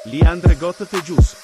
Leandre got the juice.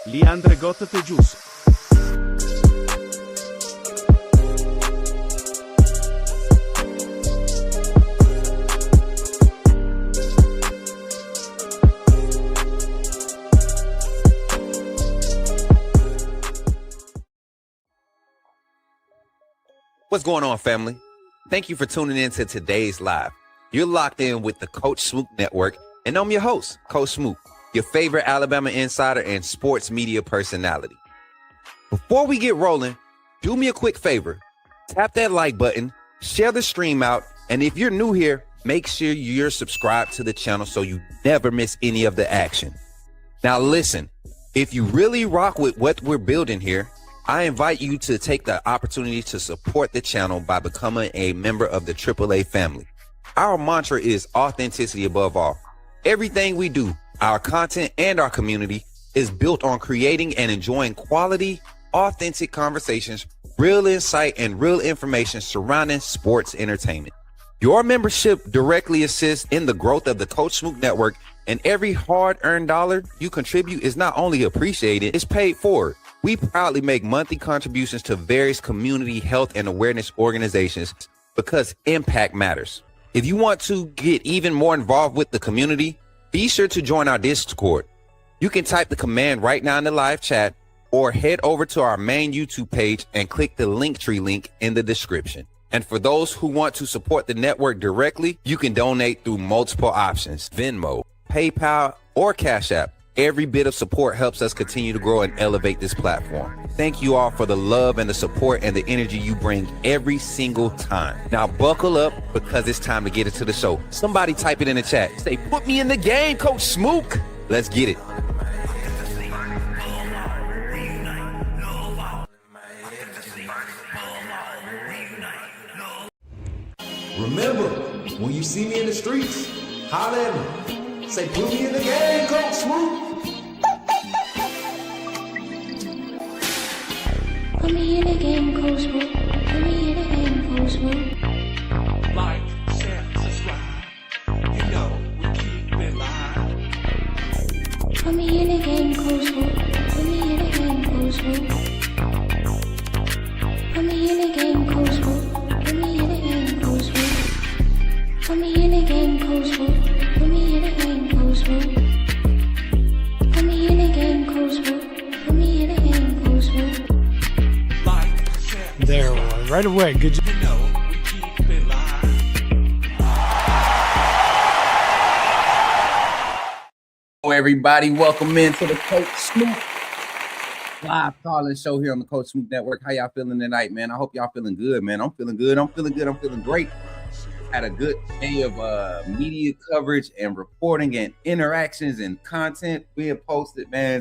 Leandre got the juice. What's going on, family? Thank you for tuning in to today's live. You're locked in with the Coach Smook Network, and I'm your host, Coach Smook, your favorite Alabama insider and sports media personality. Before we get rolling, do me a quick favor. Tap that like button, share the stream out, and if you're new here, make sure you're subscribed to the channel so you never miss any of the action. Now listen, if you really rock with what we're building here, I invite you to take the opportunity to support the channel by becoming a member of the AAA family. Our mantra is authenticity above all. Everything we do, our content and our community, is built on creating and enjoying quality, authentic conversations, real insight, and real information surrounding sports entertainment. Your membership directly assists in the growth of the Coach Smook Network, and every hard-earned dollar you contribute is not only appreciated, it's paid forward. We proudly make monthly contributions to various community health and awareness organizations because impact matters. If you want to get even more involved with the community, be sure to join our Discord. You can type the command right now in the live chat or head over to our main YouTube page and click the Linktree link in the description. And for those who want to support the network directly, you can donate through multiple options: Venmo, PayPal, or Cash App. Every bit of support helps us continue to grow and elevate this platform. Thank you all for the love and the support and the energy you bring every single time. Now buckle up because it's time to get into the show. Somebody type it in the chat. Say, put me in the game, Coach Smook. Let's get it. Remember, when you see me in the streets, holler at me. Say, put me in the game, Coach Smook. Put me in the game, Coach Smook. Put me in the game, Coach Smook. Like, share, subscribe. You know we keep it live. Put me in the game, Coach Smook. Put me in the game, Coach Smook. Put me in the game, Coach Smook. Put me in the game, Coach Smook. Put me in the game, Coach Smook. Put me in the game, Coach Smook. Put me in the game, Coach Smook. Put me in the game, Coach Smook. There one, right away. Good job. You know we keep it live. Everybody, welcome into the Coach Smook live calling show here on the Coach Smook Network. How y'all feeling tonight, man? I hope y'all feeling good, man. I'm feeling good. I'm feeling great. Had a good day of media coverage and reporting and interactions and content being posted, man.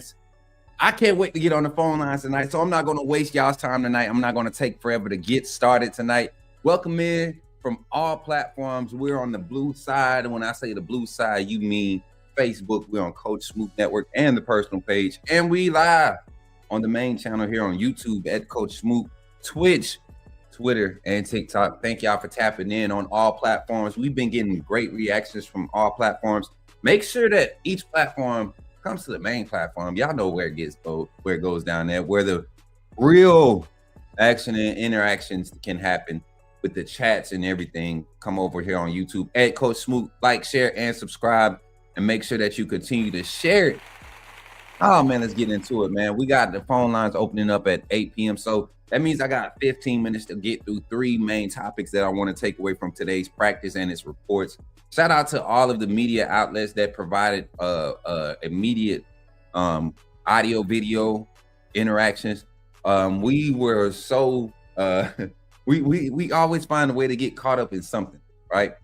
I can't wait to get on the phone lines tonight, so I'm not going to waste y'all's time tonight. I'm not going to take forever to get started tonight. Welcome in from all platforms. We're on the blue side, and when I say the blue side, you mean Facebook. We're on Coach Smook Network and the personal page, and we live on the main channel here on YouTube at Coach Smook, Twitch, Twitter, and TikTok. Thank y'all for tapping in on all platforms. We've been getting great reactions from all platforms. Make sure that each platform comes to the main platform. Y'all know where it goes down there, where the real action and interactions can happen with the chats and everything. Come over here on YouTube at Coach Smook. Like, share, and subscribe. And make sure that you continue to share it. Oh, man, let's get into it, man. We got the phone lines opening up at 8 p.m. So that means I got 15 minutes to get through three main topics that I want to take away from today's practice and its reports. Shout out to all of the media outlets that provided immediate audio, video interactions. We were so, we always find a way to get caught up in something, right?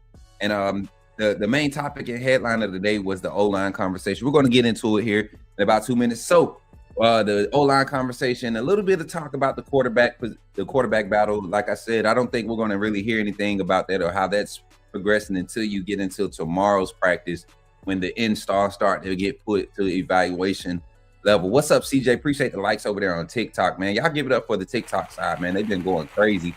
And the main topic and headline of the day was the O-line conversation. We're going to get into it here in about 2 minutes. So the O-line conversation, a little bit of talk about the quarterback battle. Like I said, I don't think we're going to really hear anything about that or how that's progressing until you get into tomorrow's practice when the installs start to get put to the evaluation level. What's up, CJ? Appreciate the likes over there on TikTok, man. Y'all give it up for the TikTok side, man. They've been going crazy,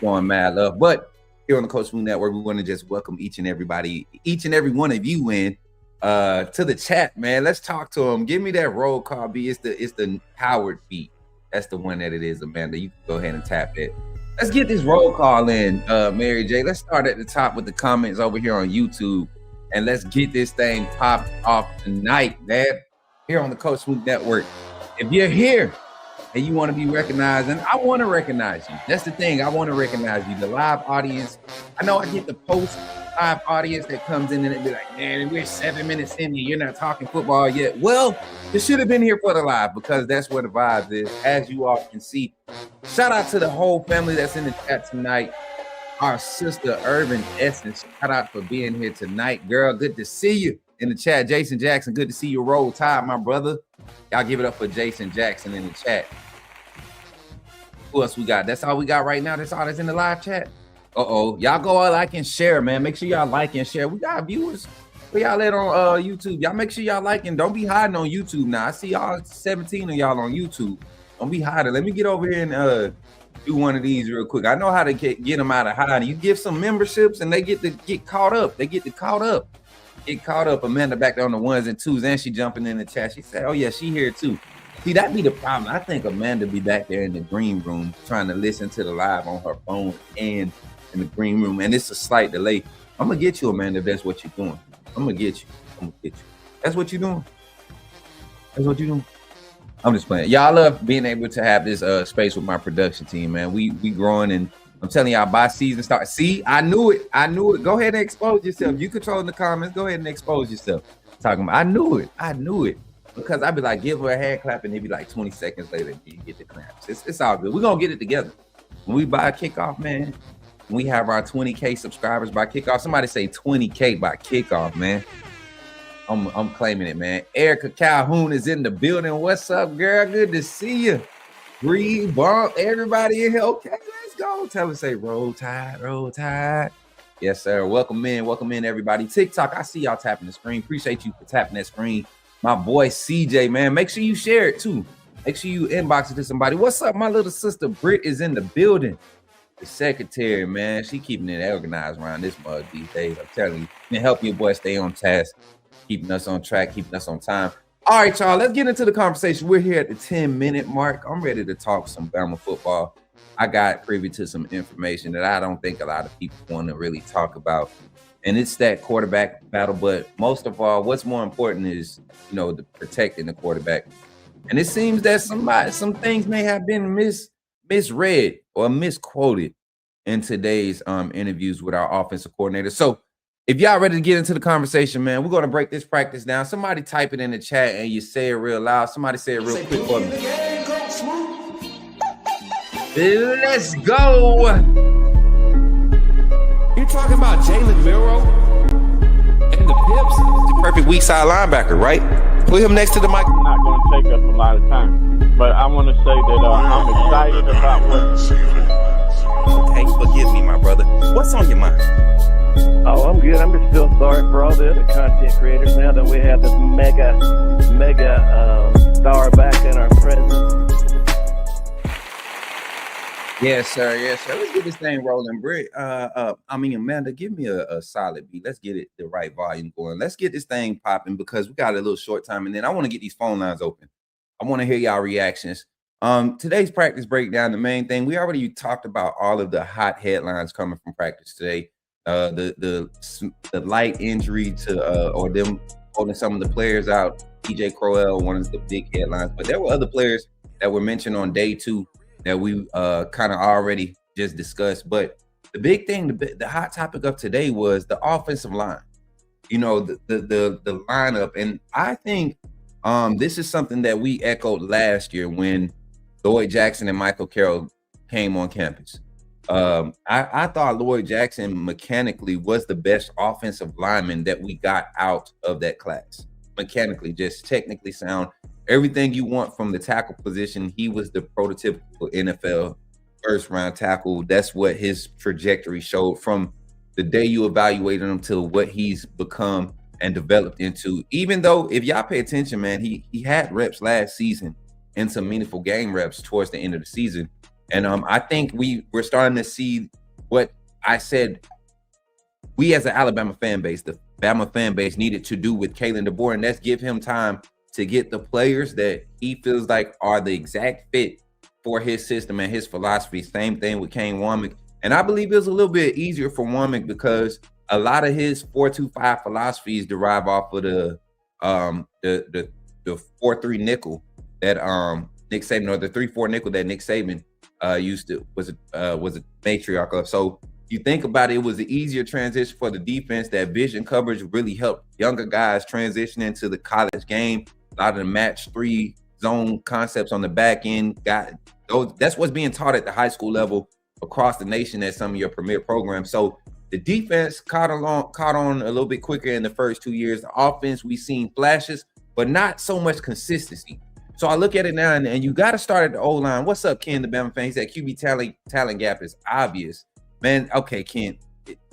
going mad love. But here on the Coach Smook Network, we want to just welcome each and every one of you in to the chat, man. Let's talk to them. Give me that roll call beat. It's the Howard beat. That's the one that it is, Amanda. You can go ahead and tap it. Let's get this roll call in, Mary J. Let's start at the top with the comments over here on YouTube, and let's get this thing popped off tonight, man. Here on the Coach Smook Network. If you're here and you want to be recognized, and I want to recognize you. That's the thing. I want to recognize you, the live audience. I know I get the post live audience that comes in and it be like, man, we're 7 minutes in here. You're not talking football yet. Well, you should have been here for the live because that's where the vibes is, as you all can see. Shout out to the whole family that's in the chat tonight. Our sister, Urban Essence, shout out for being here tonight. Girl, good to see you in the chat. Jason Jackson, good to see you. Roll Tide, my brother. Y'all give it up for Jason Jackson in the chat. Who else we got? That's all we got right now. That's all that's in the live chat. Y'all go like and share, man. Make sure y'all like and share. We got viewers for y'all at on YouTube. Y'all make sure y'all like and don't be hiding on YouTube now. I see y'all 17 of y'all on YouTube. Don't be hiding. Let me get over here and do one of these real quick. I know how to get them out of hiding. You give some memberships and they get caught up. Get caught up. Amanda back there on the ones and twos, and she jumping in the chat. She said, "Oh yeah, she here too." See, that be the problem. I think Amanda be back there in the green room trying to listen to the live on her phone and in the green room, and it's a slight delay. I'm gonna get you, Amanda, if that's what you're doing. I'm gonna get you. That's what you're doing. I'm just playing. Y'all love being able to have this space with my production team, man. We growing, and I'm telling y'all, by season start. See, I knew it. Go ahead and expose yourself. You controlling the comments. Go ahead and expose yourself. Talking about, I knew it. Because I'd be like, give her a hand clap, and it'd be like 20 seconds later, you get the claps. It's all good. We're going to get it together. When we buy a kickoff, man, when we have our 20K subscribers by kickoff, somebody say 20K by kickoff, man. I'm claiming it, man. Erica Calhoun is in the building. What's up, girl? Good to see you. Breathe, bump, everybody in here. Okay, let's go. Tell us, say, roll tide. Yes, sir. Welcome in, everybody. TikTok, I see y'all tapping the screen. Appreciate you for tapping that screen. My boy CJ, man, make sure you share it too. Make sure you inbox it to somebody. What's up? My little sister Britt is in the building. The secretary, man, she keeping it organized around this mug these days. I'm telling you, can help your boy stay on task, keeping us on track, keeping us on time. All right, y'all, let's get into the conversation. We're here at the 10-minute mark. I'm ready to talk some Bama football. I got privy to some information that I don't think a lot of people want to really talk about. And it's that quarterback battle, but most of all, what's more important is, the protecting the quarterback. And it seems that some things may have been misread or misquoted in today's interviews with our offensive coordinator. So If y'all ready to get into the conversation, man, we're gonna break this practice down. Somebody type it in the chat and you say it real loud. Somebody say it real Say, quick put for me in me. the game, Coach Smook. Let's go. You talking about Jalen Miro and the Pips? The perfect weak side linebacker, right? Put him next to the mic. Not going to take us a lot of time, but I want to say that I'm excited about what. Okay, forgive me, my brother. What's on your mind? Oh, I'm good. I'm just still sorry for all the other content creators now that we have this mega star back in our presence. Yes, sir. Yes, sir. Let's get this thing rolling, Britt. Amanda, give me a solid beat. Let's get it the right volume going. Let's get this thing popping because we got a little short time, and then I want to get these phone lines open. I want to hear y'all reactions. Today's practice breakdown, the main thing, we already talked about all of the hot headlines coming from practice today. The light injury to or them holding some of the players out. TJ Crowell, one of the big headlines, but there were other players that were mentioned on day 2 that we kind of already just discussed. But the big thing, the hot topic of today was the offensive line. You know, the lineup, and I think this is something that we echoed last year when Lloyd Jackson and Michael Carroll came on campus. I thought Lloyd Jackson mechanically was the best offensive lineman that we got out of that class. Mechanically, just technically sound. Everything you want from the tackle position, he was the prototypical NFL first-round tackle. That's what his trajectory showed from the day you evaluated him to what he's become and developed into. Even though, if y'all pay attention, man, he had reps last season and some meaningful game reps towards the end of the season. And I think we're starting to see what I said we as an Alabama fan base, the Bama fan base, needed to do with Kalen DeBoer, and that's give him time to get the players that he feels like are the exact fit for his system and his philosophy. Same thing with Kane Womack. And I believe it was a little bit easier for Womack because a lot of his 4-2-5 philosophies derive off of the 4-3 nickel that Nick Saban, or the 3-4 nickel that Nick Saban was a matriarch of. So you think about it, it was an easier transition for the defense. That vision coverage really helped younger guys transition into the college game. A lot of the match 3 zone concepts on the back end that's what's being taught at the high school level across the nation at some of your premier programs. So the defense caught on a little bit quicker in the first 2 years. The offense, we've seen flashes, but not so much consistency. So I look at it now, and you got to start at the O-line. What's up, Ken, the Bama fan? He said QB talent gap is obvious. Man, okay, Ken,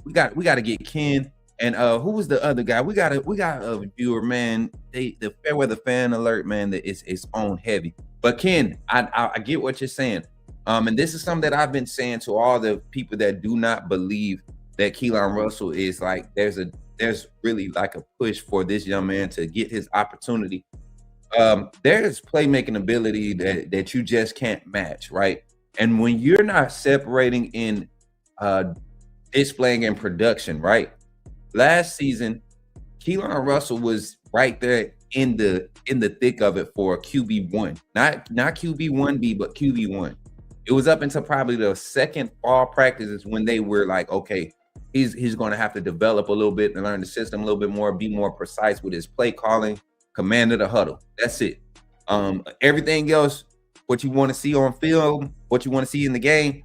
we got to get Ken. And who was the other guy? We got a viewer, man. The Fairweather fan alert, man, that it's on heavy. But Ken, I get what you're saying. And this is something that I've been saying to all the people that do not believe that Keelan Russell is like, there's really like a push for this young man to get his opportunity. There's playmaking ability that you just can't match, right? And when you're not separating in displaying in production, right? Last season, Keelan Russell was right there in the thick of it for QB1, not QB1B, but QB1. It was up until probably the second fall practices when they were like, okay, he's going to have to develop a little bit and learn the system a little bit more, be more precise with his play calling, command of the huddle. That's it. Everything else, what you want to see on film, what you want to see in the game,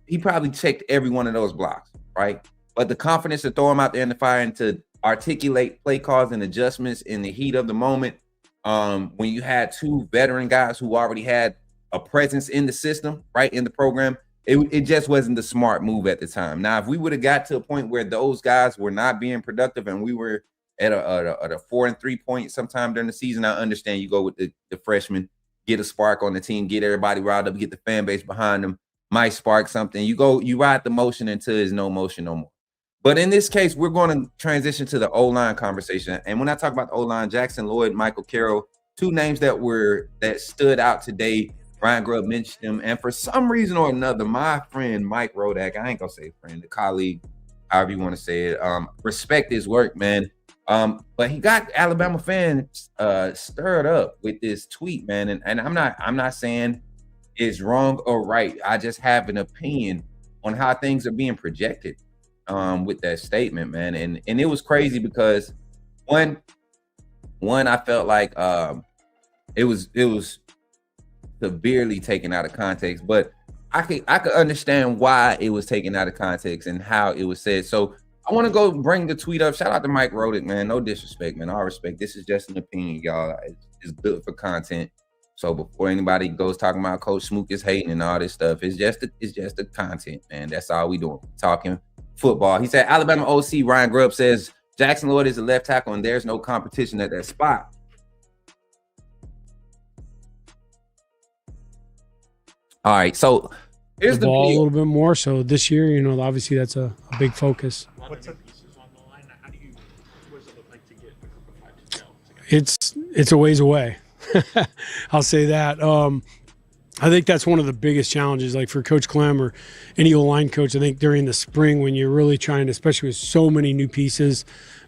he probably checked every one of those blocks, right? But the confidence to throw him out there in the fire and to articulate play calls and adjustments in the heat of the moment, when you had 2 veteran guys who already had a presence in the system, right, in the program, it just wasn't the smart move at the time. Now, if we would have got to a point where those guys were not being productive and we were at a 4-3 point sometime during the season, I understand you go with the freshmen, get a spark on the team, get everybody riled up, get the fan base behind them, might spark something. You ride the motion until there's no motion no more. But in this case, we're going to transition to the O-line conversation. And when I talk about the O-line, Jackson Lloyd, Michael Carroll, 2 names that stood out today. Ryan Grubb mentioned them. And for some reason or another, my friend Mike Rodak, I ain't going to say friend, the colleague, however you want to say it, respect his work, man. But he got Alabama fans stirred up with this tweet, man. And I'm not saying it's wrong or right. I just have an opinion on how things are being projected. with that statement, man. And it was crazy because one I felt like it was severely taken out of context, but I could understand why it was taken out of context and how it was said. So I want to go bring the tweet up. Shout out to Mike Rodick, man. No disrespect, man. All respect. This is just an opinion, y'all. It's good for content. So before anybody goes talking about Coach Smook is hating and all this stuff, it's just the content, man. That's all we doing. Talking football. He said Alabama OC Ryan Grubb says Jackson Lloyd is a left tackle and there's no competition at that spot. All right, so here's the ball deal. a little bit more. So this year, you know, obviously that's a big focus. What's the pieces on the line? What does it look like to get a group of 5 to gel together? It's a ways away. I'll say that. I think that's one of the biggest challenges, like for Coach Clem or any O-line coach. I think during the spring when you're really trying to, especially with so many new pieces,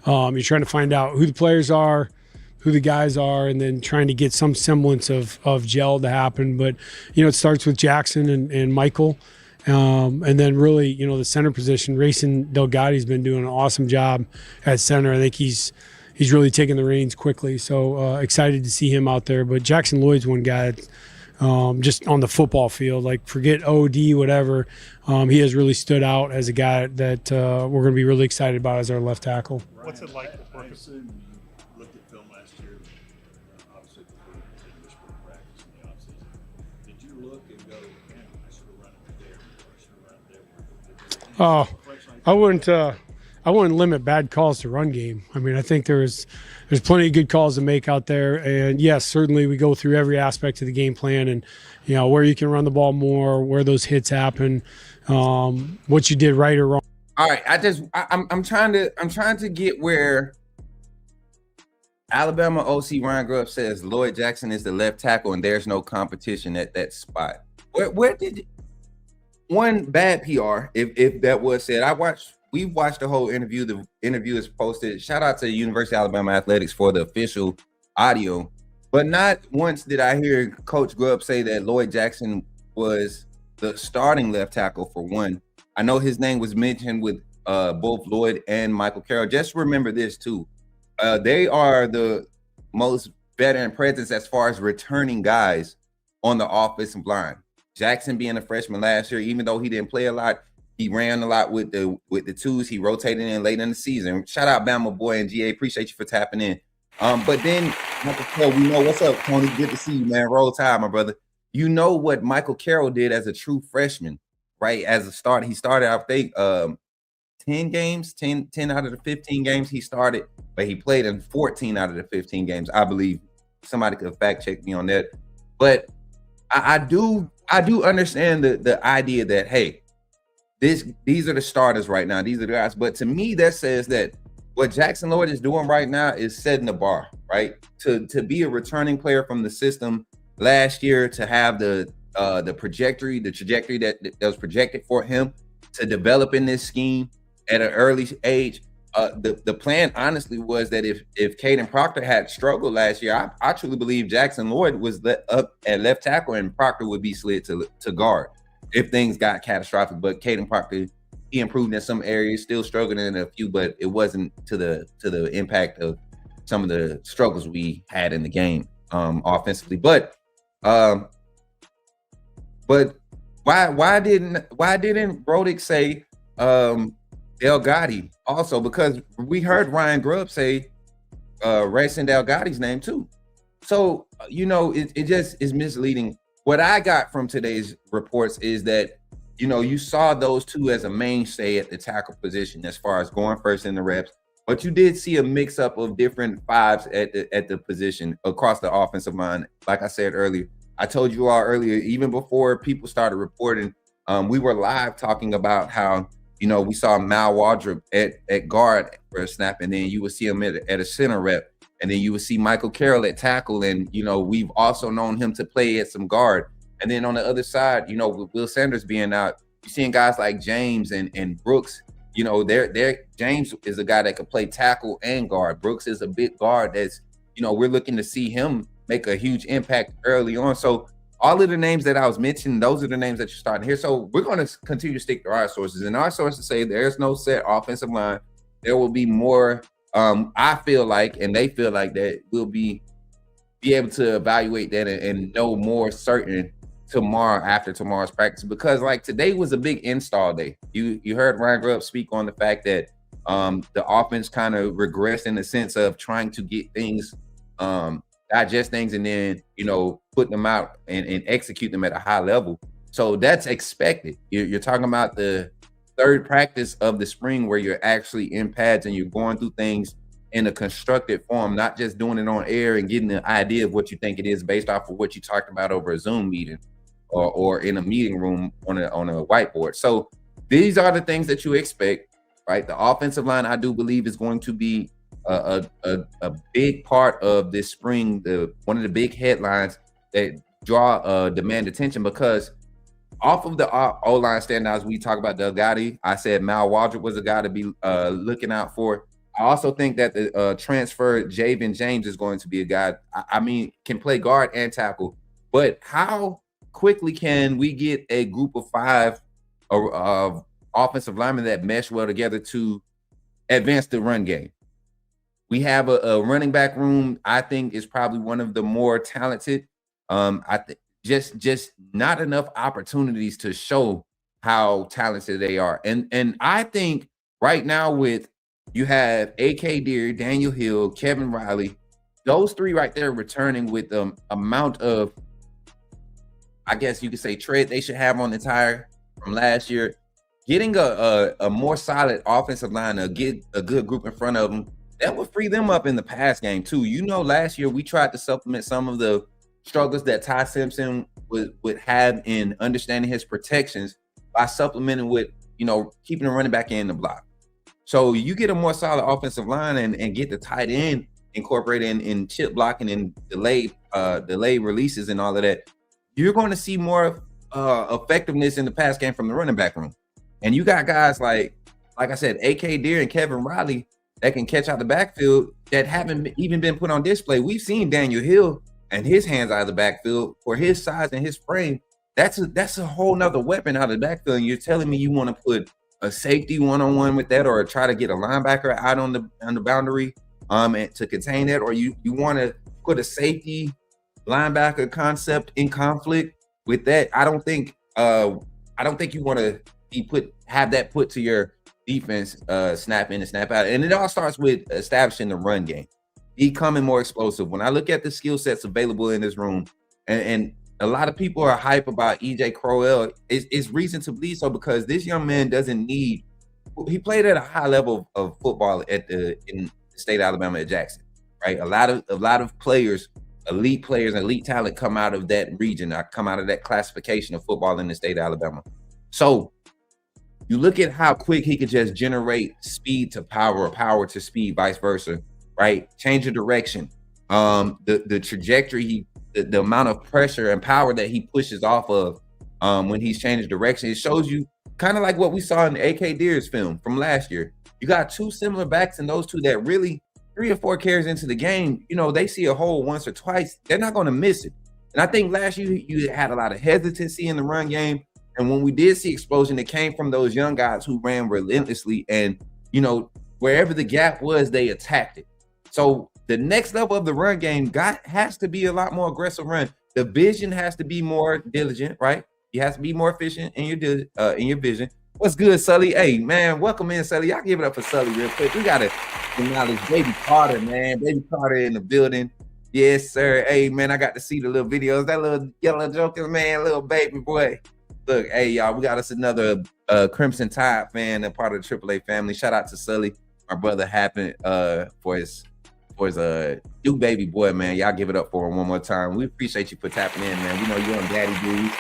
you're trying to find out who the players are, who the guys are, and then trying to get some semblance of gel to happen. But, you know, it starts with Jackson and Michael. And then really, you know, the center position, Racing Delgati's been doing an awesome job at center. I think he's really taking the reins quickly. So excited to see him out there. But Jackson Lloyd's one guy that's, just on the football field, like forget OD, whatever. He has really stood out as a guy that we're going to be really excited about as our left tackle. What's it like? I assume you looked at film last year, obviously before you did your spring practice in the offseason. Did you look and go, man, I should have run it there, or I should have run it there? I wouldn't limit bad calls to run game. I mean, I think there's plenty of good calls to make out there. And yes, certainly we go through every aspect of the game plan and, you know, where you can run the ball more, where those hits happen, what you did right or wrong. All right, I'm trying to get where Alabama OC Ryan Grubb says Lloyd Jackson is the left tackle and there's no competition at that spot. Where did one bad PR if that was said? We watched the whole interview. The interview is posted. Shout out to University of Alabama Athletics for the official audio. But not once did I hear Coach Grubb say that Lloyd Jackson was the starting left tackle for one. I know his name was mentioned with both Lloyd and Michael Carroll. Just remember this too. They are the most veteran presence as far as returning guys on the offensive line. Jackson being a freshman last year, even though he didn't play a lot, he ran a lot with the twos. He rotated in late in the season. Shout out Bama boy and GA. Appreciate you for tapping in. But then Michael Carroll, we know what's up, Tony. Good to see you, man. Roll Tide, my brother. You know what Michael Carroll did as a true freshman, right? As a starter, he started, I think, 10 games, 10 out of the 15 games he started, but he played in 14 out of the 15 games. I believe somebody could fact check me on that. But I do understand the idea that, hey, these are the starters right now. These are the guys. But to me, that says that what Jackson Lloyd is doing right now is setting the bar, right? To be a returning player from the system last year, to have the trajectory that was projected for him to develop in this scheme at an early age. The plan honestly was that if Caden Proctor had struggled last year, I truly believe Jackson Lloyd was up at left tackle and Proctor would be slid to guard if things got catastrophic. But Caden Proctor, he improved in some areas, still struggling in a few, but it wasn't to the impact of some of the struggles we had in the game offensively. But why didn't Rodick say Delgatti also? Because we heard Ryan Grubb say Racing Delgatti's name too. So it just is misleading. What I got from today's reports is that, you saw those two as a mainstay at the tackle position as far as going first in the reps, but you did see a mix up of different fives at the position across the offensive line. Like I said earlier, I told you all earlier, even before people started reporting, we were live talking about how, we saw Mal Waldrop at guard for a snap, and then you would see him at a center rep. And then you would see Michael Carroll at tackle. And, we've also known him to play at some guard. And then on the other side, with Will Sanders being out, you're seeing guys like James and Brooks. James is a guy that could play tackle and guard. Brooks is a big guard that's, we're looking to see him make a huge impact early on. So all of the names that I was mentioning, those are the names that you're starting here. So we're going to continue to stick to our sources, and our sources say there's no set offensive line. There will be more. I feel like, and they feel like that we'll be able to evaluate that and know more certain tomorrow after tomorrow's practice, because like today was a big install day. You heard Ryan Grubb speak on the fact that the offense kind of regressed in the sense of trying to get things, digest things, and then put them out and execute them at a high level. So that's expected. You're talking about the third practice of the spring where you're actually in pads and you're going through things in a constructed form, not just doing it on air and getting the idea of what you think it is based off of what you talked about over a Zoom meeting or in a meeting room on a whiteboard. So these are the things that you expect, right? The offensive line, I do believe, is going to be a big part of this spring. One of the big headlines that demand attention, because off of the O-line standouts, we talk about Doug Gotti. I said Mal Waldrop was a guy to be looking out for. I also think that the transfer Javen James is going to be a guy, I mean, can play guard and tackle. But how quickly can we get a group of 5 of offensive linemen that mesh well together to advance the run game? We have a running back room, I think, is probably one of the more talented. I think just not enough opportunities to show how talented they are. And I think right now you have A.K. Deere, Daniel Hill, Kevin Riley, those 3 right there returning with the amount of, I guess you could say, tread they should have on the tire from last year. Getting a more solid offensive line, get a good group in front of them, that would free them up in the pass game too. Last year we tried to supplement some of the struggles that Ty Simpson would have in understanding his protections by supplementing with, keeping the running back in the block. So you get a more solid offensive line and get the tight end incorporated in chip blocking and delayed releases and all of that, you're going to see more effectiveness in the pass game from the running back room. And you got guys like I said, A.K. Deere and Kevin Riley that can catch out the backfield that haven't even been put on display. We've seen Daniel Hill and his hands out of the backfield for his size and his frame. That's a whole nother weapon out of the backfield. And you're telling me you want to put a safety one-on-one with that, or try to get a linebacker out on the boundary and to contain that, or you want to put a safety linebacker concept in conflict with that? I don't think you want to have that put to your defense, snap in and snap out. And it all starts with establishing the run game, becoming more explosive. When I look at the skill sets available in this room, and a lot of people are hype about EJ Crowell, it's reason to believe so, because this young man he played at a high level of football in the state of Alabama at Jackson, right? A lot of players, elite talent come out of that region, come out of that classification of football in the state of Alabama. So you look at how quick he could just generate speed to power or power to speed, vice versa, right? Change of direction. The trajectory, the amount of pressure and power that he pushes off of when he's changing direction, it shows you kind of like what we saw in A.K. Deere's film from last year. You got 2 similar backs, and those 2 that really 3 or 4 carries into the game, they see a hole once or twice, they're not going to miss it. And I think last year you had a lot of hesitancy in the run game. And when we did see explosion, it came from those young guys who ran relentlessly, and wherever the gap was, they attacked it. So the next level of the run game has to be a lot more aggressive run. The vision has to be more diligent, right? You have to be more efficient in your vision. What's good, Sully? Hey, man, welcome in, Sully. Y'all give it up for Sully real quick. We got to acknowledge Baby Carter, man. Baby Carter in the building. Yes, sir. Hey, man, I got to see the little videos. That little yellow joker, man, little baby boy. Look, hey, y'all, we got us another Crimson Tide fan and part of the AAA family. Shout out to Sully, my brother, happened for his new baby boy, man. Y'all give it up for him one more time. We appreciate you for tapping in, man. We know you're on daddy duty.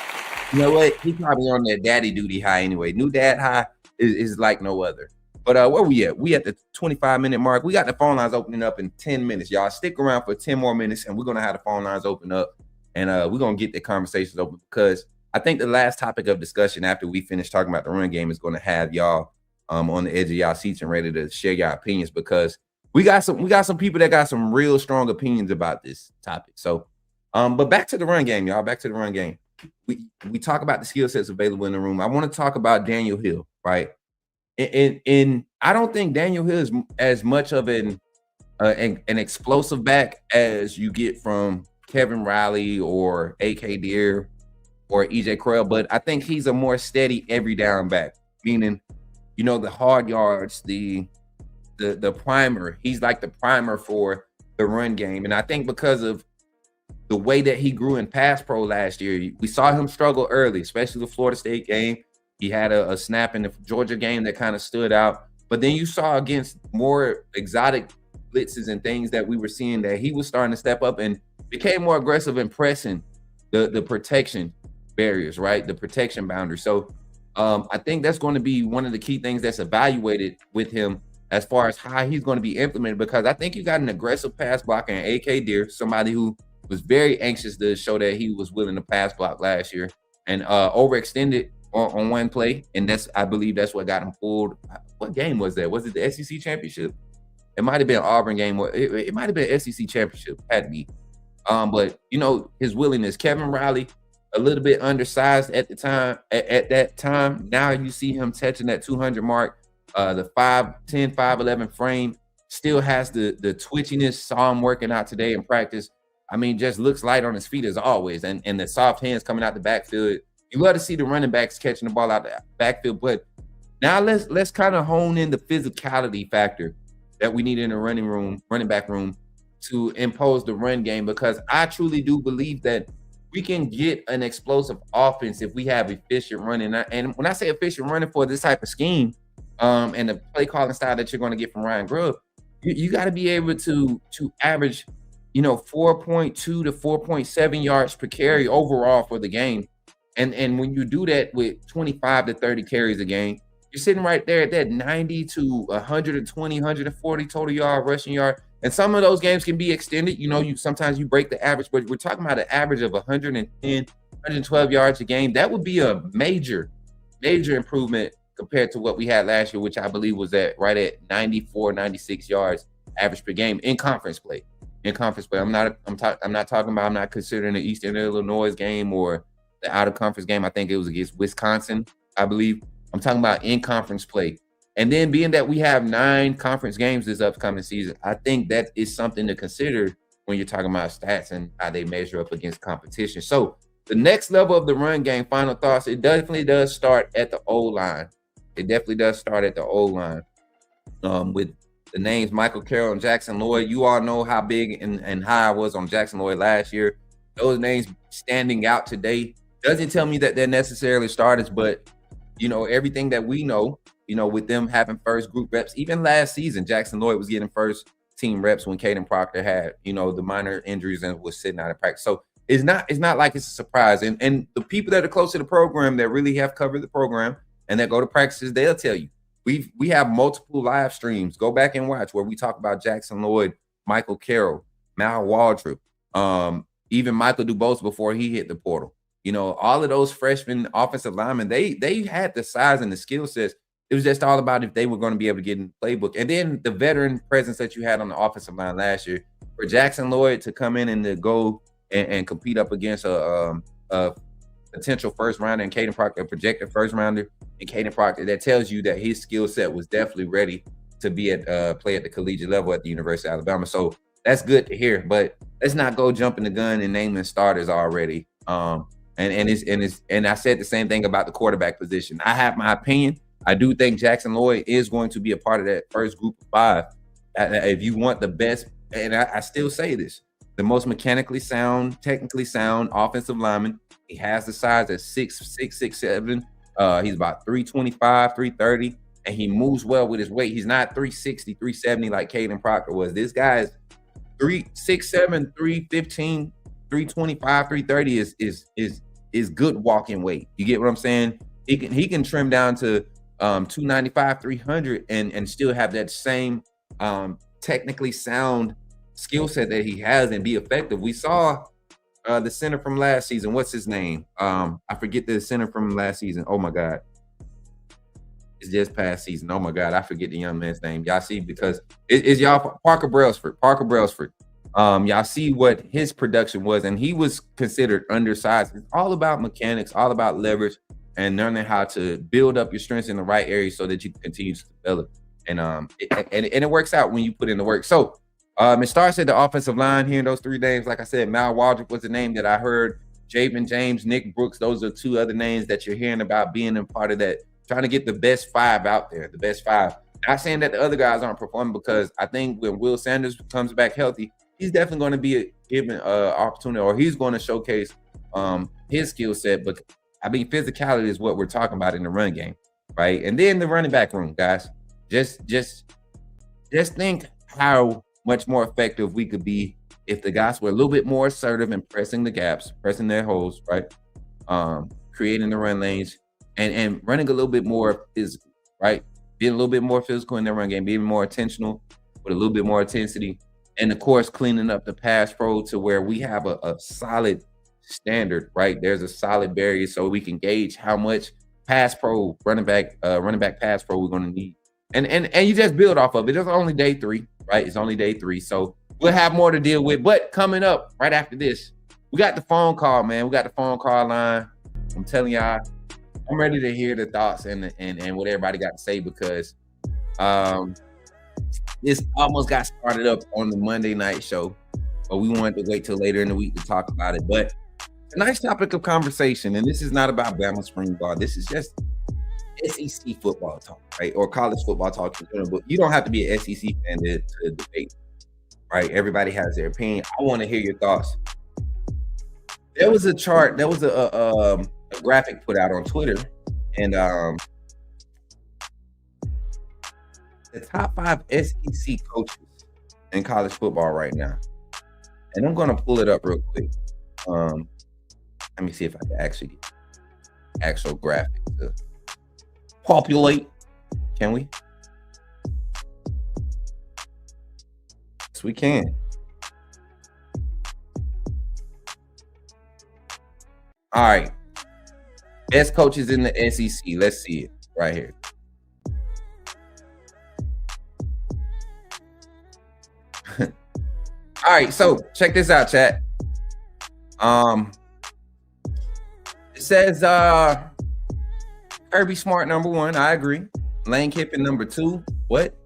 You know what? He probably on that daddy duty high anyway. New dad high is like no other. But where we at? We at the 25-minute mark. We got the phone lines opening up in 10 minutes. Y'all stick around for 10 more minutes, and we're going to have the phone lines open up, and we're going to get the conversations open, because I think the last topic of discussion after we finish talking about the run game is going to have y'all on the edge of y'all seats and ready to share your opinions, because we got some people that got some real strong opinions about this topic. So But back to the run game, y'all. Back to the run game. We talk about the skill sets available in the room. I want to talk about Daniel Hill, right? And I don't think Daniel Hill is as much of an explosive back as you get from Kevin Riley or AK Deer or EJ Crowell, but I think he's a more steady every down back, meaning, you know, the hard yards, the primer. He's like the primer for the run game. And I think because of the way that he grew in pass pro last year, we saw him struggle early, especially the Florida State game. He had a snap in the Georgia game that kind of stood out. But then you saw against more exotic blitzes and things that we were seeing that he was starting to step up and became more aggressive in pressing the protection barriers, right? The protection boundary. So I think that's going to be one of the key things that's evaluated with him as far as how he's going to be implemented, because I think you got an aggressive pass blocker in AK Deer, somebody who was very anxious to show that he was willing to pass block last year and overextended on one play. And I believe that's what got him pulled. What game was that? Was it the SEC championship? It might have been Auburn game. It might have been SEC championship. Had to be. But you know, his willingness. Kevin Riley, a little bit undersized at the time. At that time, now you see him touching that 200 mark. The 5'10", 5'11" frame still has the twitchiness. Saw him working out today in practice. I mean, just looks light on his feet as always, and the soft hands coming out the backfield. You love to see the running backs catching the ball out the backfield, but now let's kind of hone in the physicality factor that we need in the running back room to impose the run game, because I truly do believe that we can get an explosive offense if we have efficient running. And when I say efficient running for this type of scheme, and the play calling style that you're going to get from Ryan Grubb, you got to be able to average, 4.2 to 4.7 yards per carry overall for the game. And when you do that with 25 to 30 carries a game, you're sitting right there at that 90 to 120, 140 total yard rushing yard. And some of those games can be extended. Sometimes you break the average, but we're talking about an average of 110, 112 yards a game. That would be a major, major improvement compared to what we had last year, which I believe was right at 94, 96 yards average per game in conference play. I'm not considering the Eastern Illinois game or the out of conference game. I think it was against Wisconsin, I believe. I'm talking about in conference play. And then being that we have 9 conference games this upcoming season, I think that is something to consider when you're talking about stats and how they measure up against competition. So the next level of the run game, final thoughts, it definitely does start at the O-line. It definitely does start at the O-line. With the names Michael Carroll and Jackson Lloyd, you all know how big and high I was on Jackson Lloyd last year. Those names standing out today doesn't tell me that they're necessarily starters, but everything that we know, with them having first group reps, even last season, Jackson Lloyd was getting first team reps when Caden Proctor had, the minor injuries and was sitting out of practice. So it's not like it's a surprise. And the people that are close to the program that really have covered the program and that go to practices, they'll tell you. We have multiple live streams. Go back and watch where we talk about Jackson Lloyd, Michael Carroll, Mal Waldrop, even Michael DuBose before he hit the portal. All of those freshmen offensive linemen, they had the size and the skill sets. It was just all about if they were going to be able to get in the playbook. And then the veteran presence that you had on the offensive line last year, for Jackson Lloyd to come in and to go and compete up against a potential first rounder and Caden Proctor, a projected first rounder and Caden Proctor, that tells you that his skill set was definitely ready to be play at the collegiate level at the University of Alabama. So that's good to hear. But let's not go jumping the gun and naming starters already. And I said the same thing about the quarterback position. I have my opinion. I do think Jackson Lloyd is going to be a part of that first group of 5. If you want the best, and I still say this, the most mechanically sound, technically sound offensive lineman. He has the size at 6'6", 6'7". He's about 325, 330, and he moves well with his weight. He's not 360, 370 like Caden Proctor was. This guy is 6'7", 315. 325, 330 is good walking weight. You get what I'm saying? He can trim down to 295, 300 and still have that same technically sound skill set that he has and be effective. We saw the center from last season. What's his name? I forget the center from last season. Oh my God. It's just past season. Oh my God. I forget the young man's name. Y'all see, because it's y'all Parker Brailsford. Y'all see what his production was, and he was considered undersized. It's all about mechanics, all about leverage, and learning how to build up your strengths in the right areas so that you can continue to develop. And it works out when you put in the work. So it starts at the offensive line here in those 3 names. Like I said, Mal Waldrop was the name that I heard. Javen James, Nick Brooks, those are 2 other names that you're hearing about being a part of that, trying to get the best 5 out there, the best 5. Not saying that the other guys aren't performing, because I think when Will Sanders comes back healthy, he's definitely going to be given an opportunity, or he's going to showcase his skill set. But I mean, physicality is what we're talking about in the run game, right? And then the running back room, guys. Just think how much more effective we could be if the guys were a little bit more assertive in pressing the gaps, pressing their holes, right? Creating the run lanes and running a little bit more physical, right? Being a little bit more physical in their run game, being more intentional with a little bit more intensity. And of course, cleaning up the pass pro to where we have a solid standard, right? There's a solid barrier so we can gauge how much pass pro, running back pass pro we're going to need. And you just build off of it. It's only day 3, right? It's only day 3. So we'll have more to deal with. But coming up right after this, we got the phone call, man. We got the phone call line. I'm telling y'all, I'm ready to hear the thoughts and what everybody got to say, because this almost got started up on the Monday night show, but we wanted to wait till later in the week to talk about it. But a nice topic of conversation, and this is not about Bama spring ball. This is just SEC football talk, right? Or college football talk. But you don't have to be an SEC fan to debate, right? Everybody has their opinion. I want to hear your thoughts. There was a chart. There was a graphic put out on Twitter, and the top 5 SEC coaches in college football right now. And I'm going to pull it up real quick. Let me see if I can actually get actual graphic to populate. Can we? Yes, we can. All right. Best coaches in the SEC. Let's see it right here. All right, so check this out, chat. It says Kirby Smart number 1. I agree. Lane Kiffin number 2. What?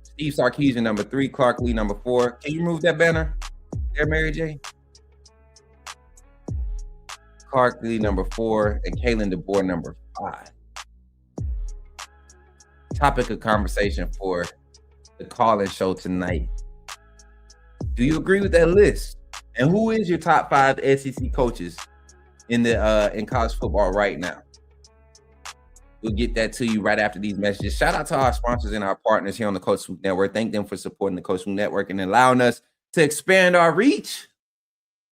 Steve Sarkisian number 3. Clark Lee number 4. Can you remove that banner there, Mary J? Clark Lee number 4 and Kalen DeBoer number 5. Topic of conversation for the call-in show tonight. Do you agree with that list? And who is your top 5 SEC coaches in college football right now? We'll get that to you right after these messages. Shout out to our sponsors and our partners here on the Coach Smook Network. Thank them for supporting the Coach Smook Network and allowing us to expand our reach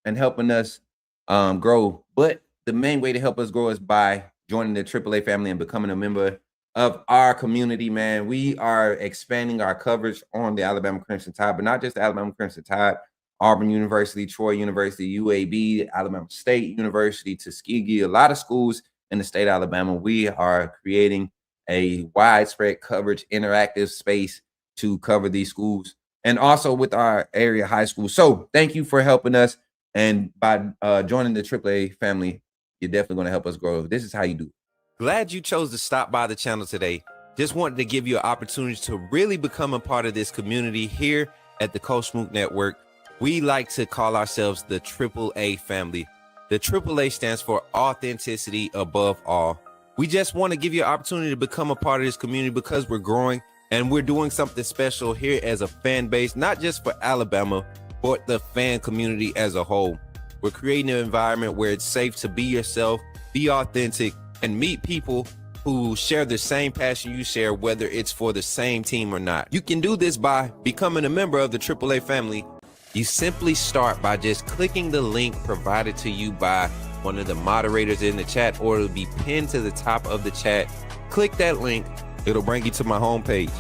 and helping us grow. But the main way to help us grow is by joining the AAA family and becoming a member of our community, man. We are expanding our coverage on the Alabama Crimson Tide, but not just the Alabama Crimson Tide. Auburn University, Troy University, UAB, Alabama State University, Tuskegee, a lot of schools in the state of Alabama. We are creating a widespread coverage, interactive space to cover these schools, and also with our area high schools. So thank you for helping us. And by joining the AAA family, you're definitely going to help us grow. This is how you do it. Glad you chose to stop by the channel today. Just wanted to give you an opportunity to really become a part of this community here at the Coach Smook Network. We like to call ourselves the AAA family. The AAA stands for authenticity above all. We just want to give you an opportunity to become a part of this community because we're growing and we're doing something special here as a fan base, not just for Alabama, but the fan community as a whole. We're creating an environment where it's safe to be yourself, be authentic, and meet people who share the same passion you share, whether it's for the same team or not. You can do this by becoming a member of the AAA family. You simply start by just clicking the link provided to you by one of the moderators in the chat, or it'll be pinned to the top of the chat. Click that link. It'll bring you to my homepage.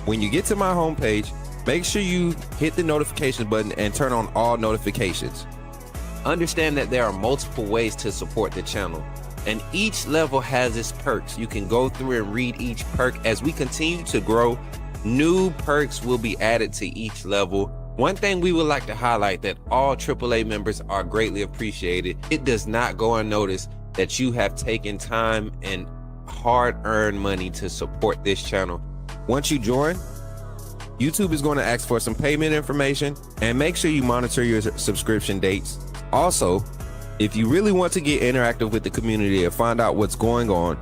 When you get to my homepage, make sure you hit the notification button and turn on all notifications. Understand that there are multiple ways to support the channel, and each level has its perks. You can go through and read each perk. As we continue to grow, new perks will be added to each level. One thing we would like to highlight that all AAA members are greatly appreciated. It does not go unnoticed that you have taken time and hard-earned money to support this channel. Once you join, YouTube is going to ask for some payment information, and make sure you monitor your subscription dates. Also, if you really want to get interactive with the community and find out what's going on,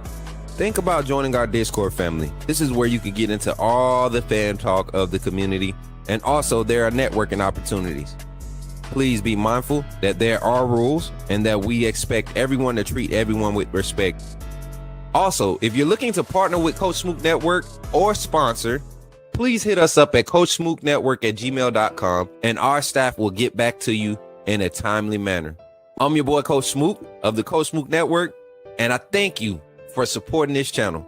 think about joining our Discord family. This is where you can get into all the fan talk of the community, and also there are networking opportunities. Please be mindful that there are rules and that we expect everyone to treat everyone with respect. Also, if you're looking to partner with Coach Smook Network or sponsor, please hit us up at coachsmooknetwork@gmail.com, and our staff will get back to you in a timely manner. I'm your boy, Coach Smook of the Coach Smook Network, and I thank you for supporting this channel.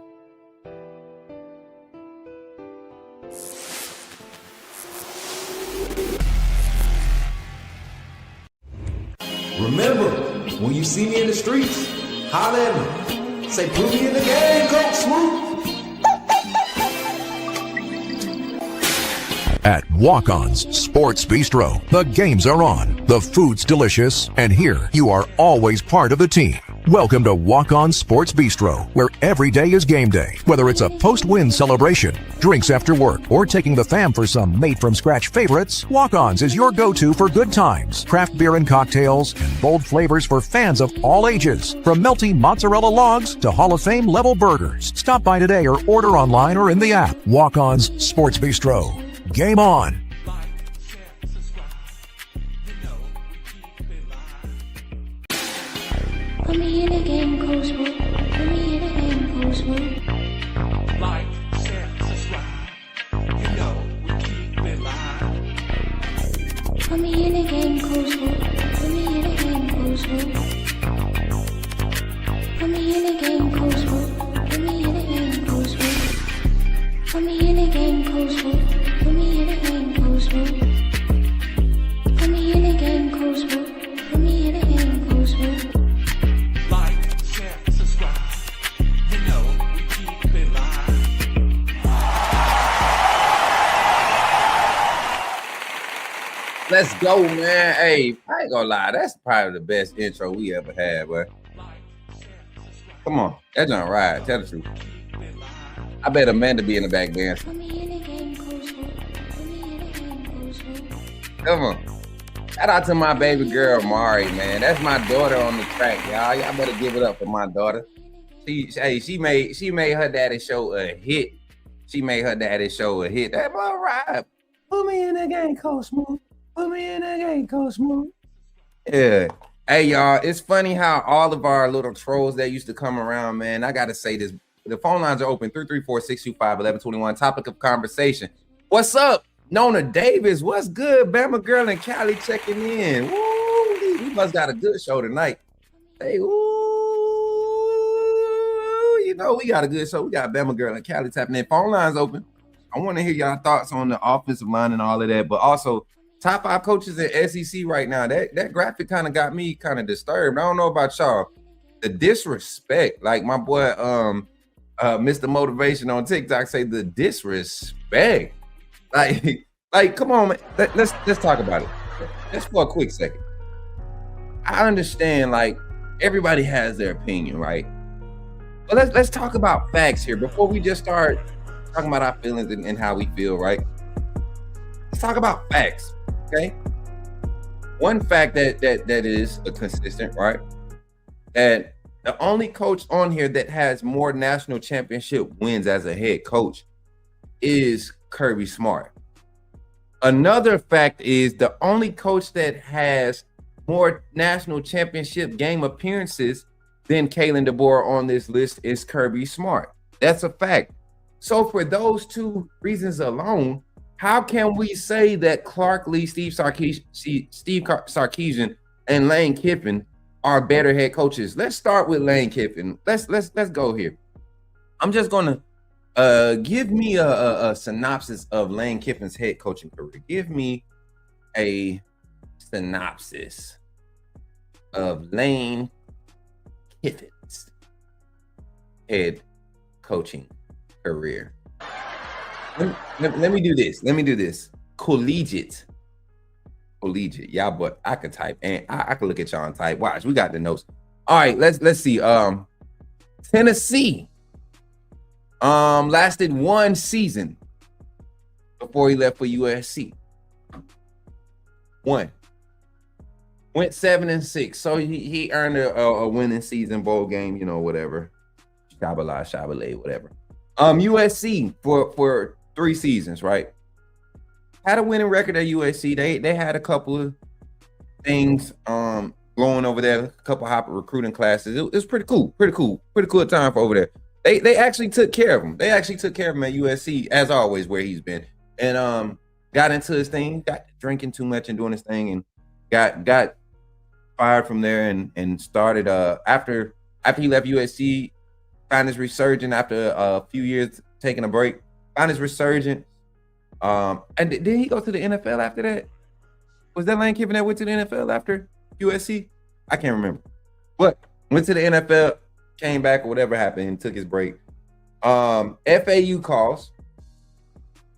Remember, when you see me in the streets, holla at me. Say, put me in the game, Coach Smook. At Walk-On's Sports Bistro, the games are on, the food's delicious, and here you are always part of the team. Welcome to Walk-On's Sports Bistro, where every day is game day. Whether it's a post-win celebration, drinks after work, or taking the fam for some made-from-scratch favorites, Walk-On's is your go-to for good times, craft beer and cocktails, and bold flavors for fans of all ages. From melty mozzarella logs to Hall of Fame level burgers. Stop by today or order online or in the app. Walk-On's Sports Bistro. Game on. Put me in a game, Coach Smook. Put me in a game, Coach Smook. Like, share, subscribe. You know we keep it live. Put me in a game, Coach Smook. Put me in a game, Coach Smook. Put me in a game, Coach Smook. Put me in a game, Coach Smook. Put me in a game, Coach Smook. Put me in a game, Coach Smook. Put me in a game, Coach Smook. Put me in a game, Coach Smook. Like, share, subscribe. You know we keep it live. Let's go, man. Hey, I ain't gonna lie, that's probably the best intro we ever had, boy. Come on, that don't ride. Tell the truth. I bet Amanda be in the back dancing. Put me in a game, Coach Smook. Put me in a game, Coach Smook. Come on. Shout out to my baby girl, Mari, man. That's my daughter on the track, y'all. Y'all better give it up for my daughter. She made her daddy show a hit. She made her daddy show a hit. That boy ride. Put me in the game, Coach Smook. Put me in the game, Coach Smook. Yeah. Hey, y'all, it's funny how all of our little trolls that used to come around, man. I got to say this. The phone lines are open, 334-625-1121. Topic of conversation. What's up? Nona Davis, what's good? Bama girl and Cali checking in. Woo, we must got a good show tonight. Hey, ooh, you know, we got a good show. We got Bama girl and Cali tapping in. Phone lines open. I want to hear y'all thoughts on the offensive line and all of that, but also top 5 coaches in SEC right now. That graphic kind of got me kind of disturbed. I don't know about y'all. The disrespect, like my boy, Mr. Motivation on TikTok say the disrespect. Like, come on, man. Let's talk about it. Just for a quick second. I understand, like, everybody has their opinion, right? But let's talk about facts here before we just start talking about our feelings and how we feel, right? Let's talk about facts, okay? One fact that is a consistent, right? That the only coach on here that has more national championship wins as a head coach is Kirby Smart. Another fact is the only coach that has more national championship game appearances than Kalen DeBoer on this list is Kirby Smart. That's a fact. So for those two reasons alone, how can we say that Clark Lee, Steve Sarkisian, and Lane Kiffin are better head coaches? Let's start with Lane Kiffin. Let's go here. I'm just gonna give me a synopsis of Lane Kiffin's head coaching career. Give me a synopsis of Lane Kiffin's head coaching career. Let me do this. Collegiate collegiate. Y'all, but I could type and I could look at y'all and type. Watch, we got the notes. All right, let's see. Tennessee lasted 1 season before he left for USC. 1. Went 7-6. So he earned a winning season, bowl game, whatever. Shabbalay, whatever. USC for 3 seasons, right? Had a winning record at USC. They had a couple of things going over there, a couple of recruiting classes. It was pretty cool time for over there. They actually took care of him. They actually took care of him at USC, as always, where he's been. And got into his thing, got drinking too much and doing his thing, and got fired from there and started after he left USC, found his resurgence after a few years taking a break, found his resurgence. And did he go to the NFL after that? Was that Lane Kiffin that went to the NFL after USC? I can't remember. But went to the NFL, came back or whatever happened, and took his break. FAU calls,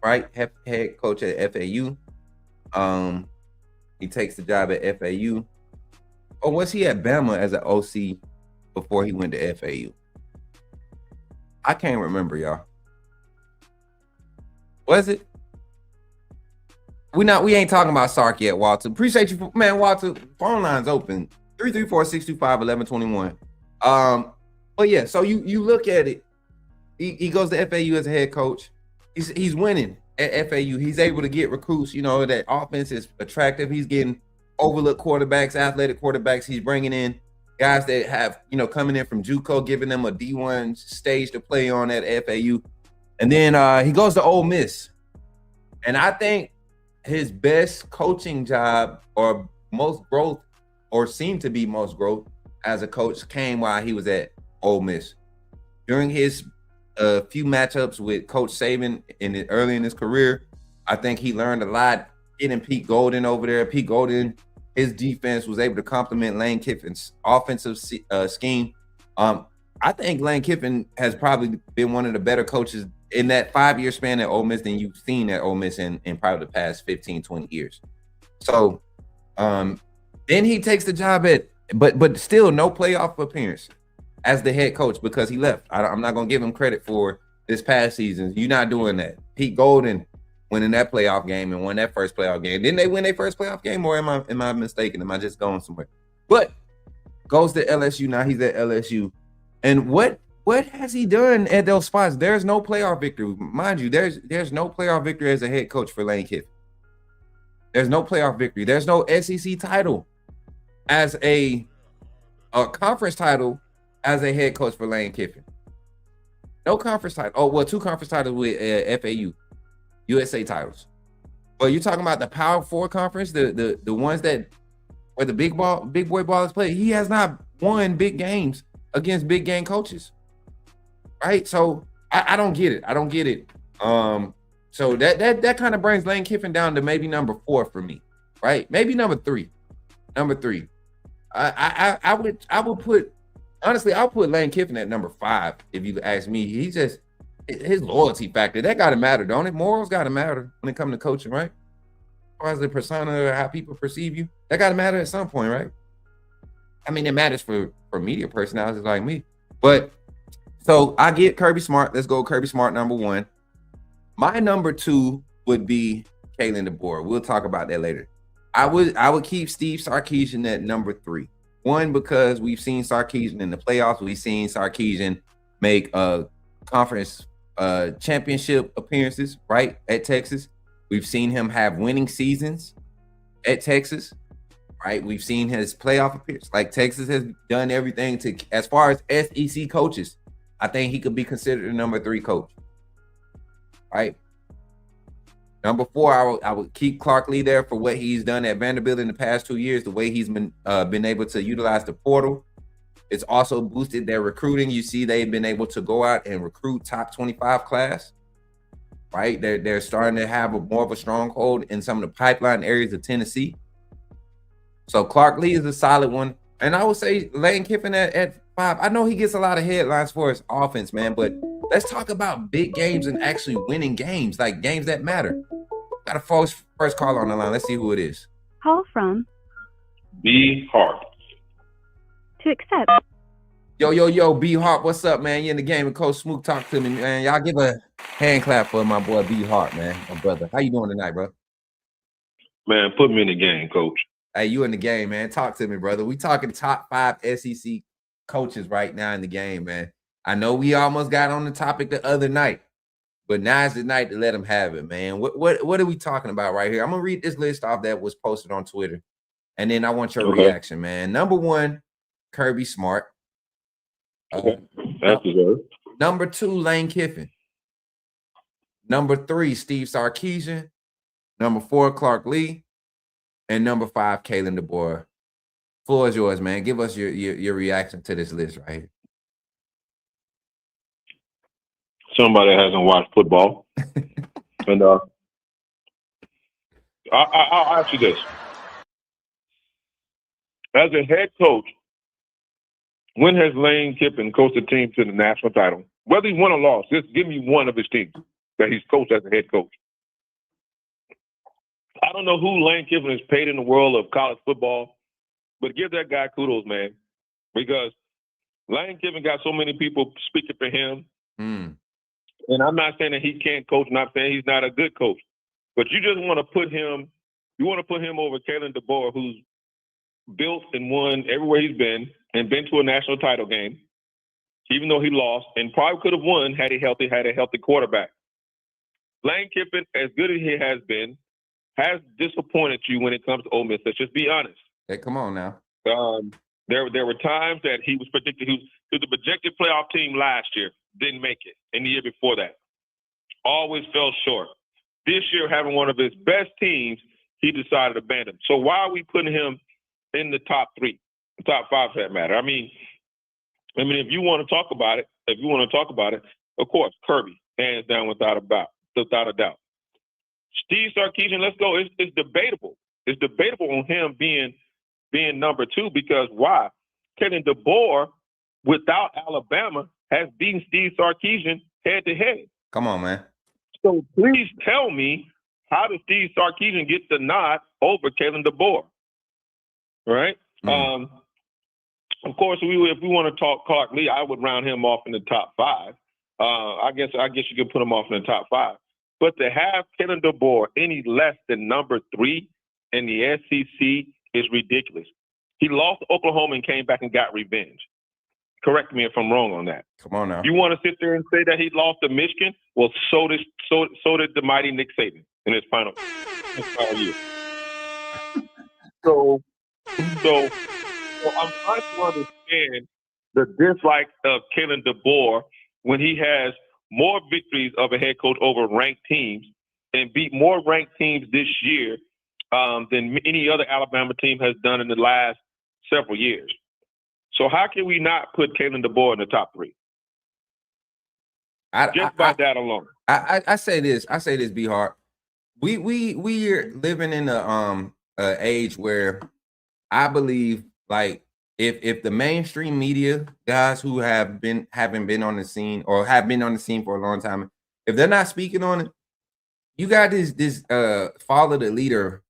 right? Head coach at FAU. He takes the job at FAU. Or was he at Bama as an OC before he went to FAU? I can't remember, y'all. Was it? We ain't talking about Sark yet, Walter. Appreciate you, man. Walter, phone line's open. 334-625-1121. But yeah, so you look at it. He goes to FAU as a head coach. He's winning at FAU. He's able to get recruits. That offense is attractive. He's getting overlooked quarterbacks, athletic quarterbacks. He's bringing in guys that have, coming in from JUCO, giving them a D1 stage to play on at FAU. And then he goes to Ole Miss. And I think his best coaching job or most growth, or seemed to be most growth as a coach, came while he was at Ole Miss. During his few matchups with Coach Saban early in his career, I think he learned a lot. Getting Pete Golden over there. Pete Golden, his defense was able to complement Lane Kiffin's offensive scheme. I think Lane Kiffin has probably been one of the better coaches in that 5-year span at Ole Miss than you've seen at Ole Miss in probably the past 15, 20 years. So then he takes the job but still no playoff appearance as the head coach because he left. I'm not going to give him credit for this past season. You're not doing that. Pete Golden winning that playoff game and won that first playoff game. Didn't they win their first playoff game, or am I mistaken? Am I just going somewhere? But goes to LSU. Now he's at LSU. And what has he done at those spots? There's no playoff victory. Mind you, there's no playoff victory as a head coach for Lane Kiffin. There's no playoff victory. There's no SEC title as a conference title as a head coach for Lane Kiffin. No conference title. Oh, well, 2 conference titles with FAU. USA titles. But you're talking about the Power 4 conference, the ones that where the big boy ballers play. He has not won big games against big game coaches. Right? So I don't get it. So that kind of brings Lane Kiffin down to maybe number 4 for me. Right? Maybe number 3. I would put, honestly, I'll put Lane Kiffin at number 5 if you ask me. He just, his loyalty factor, that gotta matter, don't it? Morals gotta matter when it comes to coaching, right? As far as the persona or how people perceive you, that gotta matter at some point, right? I mean, it matters for media personalities like me. But so I get Kirby Smart. Let's go Kirby Smart number 1. My number 2 would be Kalen DeBoer. We'll talk about that later. I would keep Steve Sarkisian at number 3. 1, because we've seen Sarkisian in the playoffs. We've seen Sarkisian make conference championship appearances, right, at Texas. We've seen him have winning seasons at Texas, right? We've seen his playoff appearance. Like, Texas has done everything to, as far as SEC coaches, I think he could be considered a number 3 coach, right? Number 4, I would keep Clark Lee there for what he's done at Vanderbilt in the past 2 years, the way he's been able to utilize the portal. It's also boosted their recruiting. You see, they've been able to go out and recruit top 25 class, right? They're starting to have more of a stronghold in some of the pipeline areas of Tennessee. So Clark Lee is a solid one. And I would say Lane Kiffin at 5. I know he gets a lot of headlines for his offense, man, but let's talk about big games and actually winning games, like games that matter. Got a first call on the line. Let's see who it is. Call from B Hart. to accept. Yo, B Hart, what's up, man? You in the game with Coach Smook? Talk to me, man. Y'all give a hand clap for my boy B Hart, man, my brother. How you doing tonight, bro? Man, put me in the game, coach. Hey, you in the game, man. Talk to me, brother. We talking top 5 SEC coaches right now in the game, man. I know we almost got on the topic the other night, but now's the night to let them have it, man. What are we talking about right here? I'm gonna read this list off that was posted on Twitter, and then I want your reaction, man. Number 1, Kirby Smart. That's deserved. Number 2, Lane Kiffin. Number 3, Steve Sarkisian. Number 4, Clark Lee. And number 5, Kalen DeBoer. Floor is yours, man. Give us your reaction to this list right here. Somebody that hasn't watched football. And I'll ask you this. As a head coach, when has Lane Kiffin coached a team to the national title? Whether he's won or lost, just give me one of his teams that he's coached as a head coach. I don't know who Lane Kiffin has paid in the world of college football, but give that guy kudos, man, because Lane Kiffin got so many people speaking for him. And I'm not saying that he can't coach, not saying he's not a good coach, but you just want to put him, over Kalen DeBoer, who's built and won everywhere he's been and been to a national title game, even though he lost, and probably could have won had he had a healthy quarterback. Lane Kiffin, as good as he has been, has disappointed you when it comes to Ole Miss. Let's just be honest. Hey, come on now. There were times that he was predicted. He was a projected playoff team last year, didn't make it, and the year before that, always fell short. This year, having one of his best teams, he decided to abandon. So why are we putting him in the top 3, top 5 for that matter? I mean, if you want to talk about it, of course, Kirby, hands down, without a doubt. Steve Sarkisian, let's go. It's debatable. It's debatable on him being number 2 because why? Kalen DeBoer, without Alabama, has beaten Steve Sarkisian head to head. Come on, man. So please tell me, how does Steve Sarkisian get the nod over Kalen DeBoer? Right? Of course, if we want to talk Clark Lee, I would round him off in the top 5. I guess you could put him off in the top 5. But to have Kalen DeBoer any less than number 3 in the SEC is ridiculous. He lost to Oklahoma and came back and got revenge. Correct me if I'm wrong on that. Come on now. You want to sit there and say that he lost to Michigan? Well, so did the mighty Nick Saban in his final year. So I'm trying to understand the dislike of Kalen DeBoer when he has more victories of a head coach over ranked teams and beat more ranked teams this year than any other Alabama team has done in the last several years. So how can we not put Kalen DeBoer in the top 3? Just by that alone. I say this, B Hart. We are living in a age where I believe, like, if the mainstream media guys who haven't been on the scene or have been on the scene for a long time, if they're not speaking on it, you got this follow the leader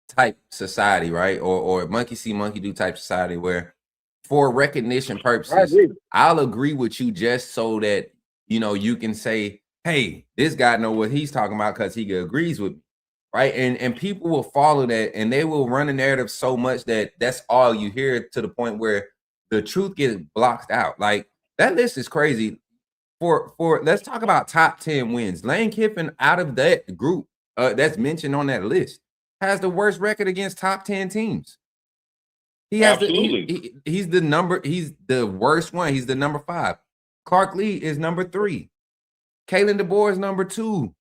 type society, right? Or monkey see, monkey do type society where for recognition purposes, I'll agree with you just so that, you can say, hey, this guy know what he's talking about because he agrees with me, right? And people will follow that and they will run a narrative so much that that's all you hear, to the point where the truth gets blocked out. Like, that list is crazy. For let's talk about top 10 wins. Lane Kiffin, out of that group that's mentioned on that list, has the worst record against top 10 teams. He has he's the worst one. He's the number 5. Clark Lee is number 3. Kalen DeBoer is number 2.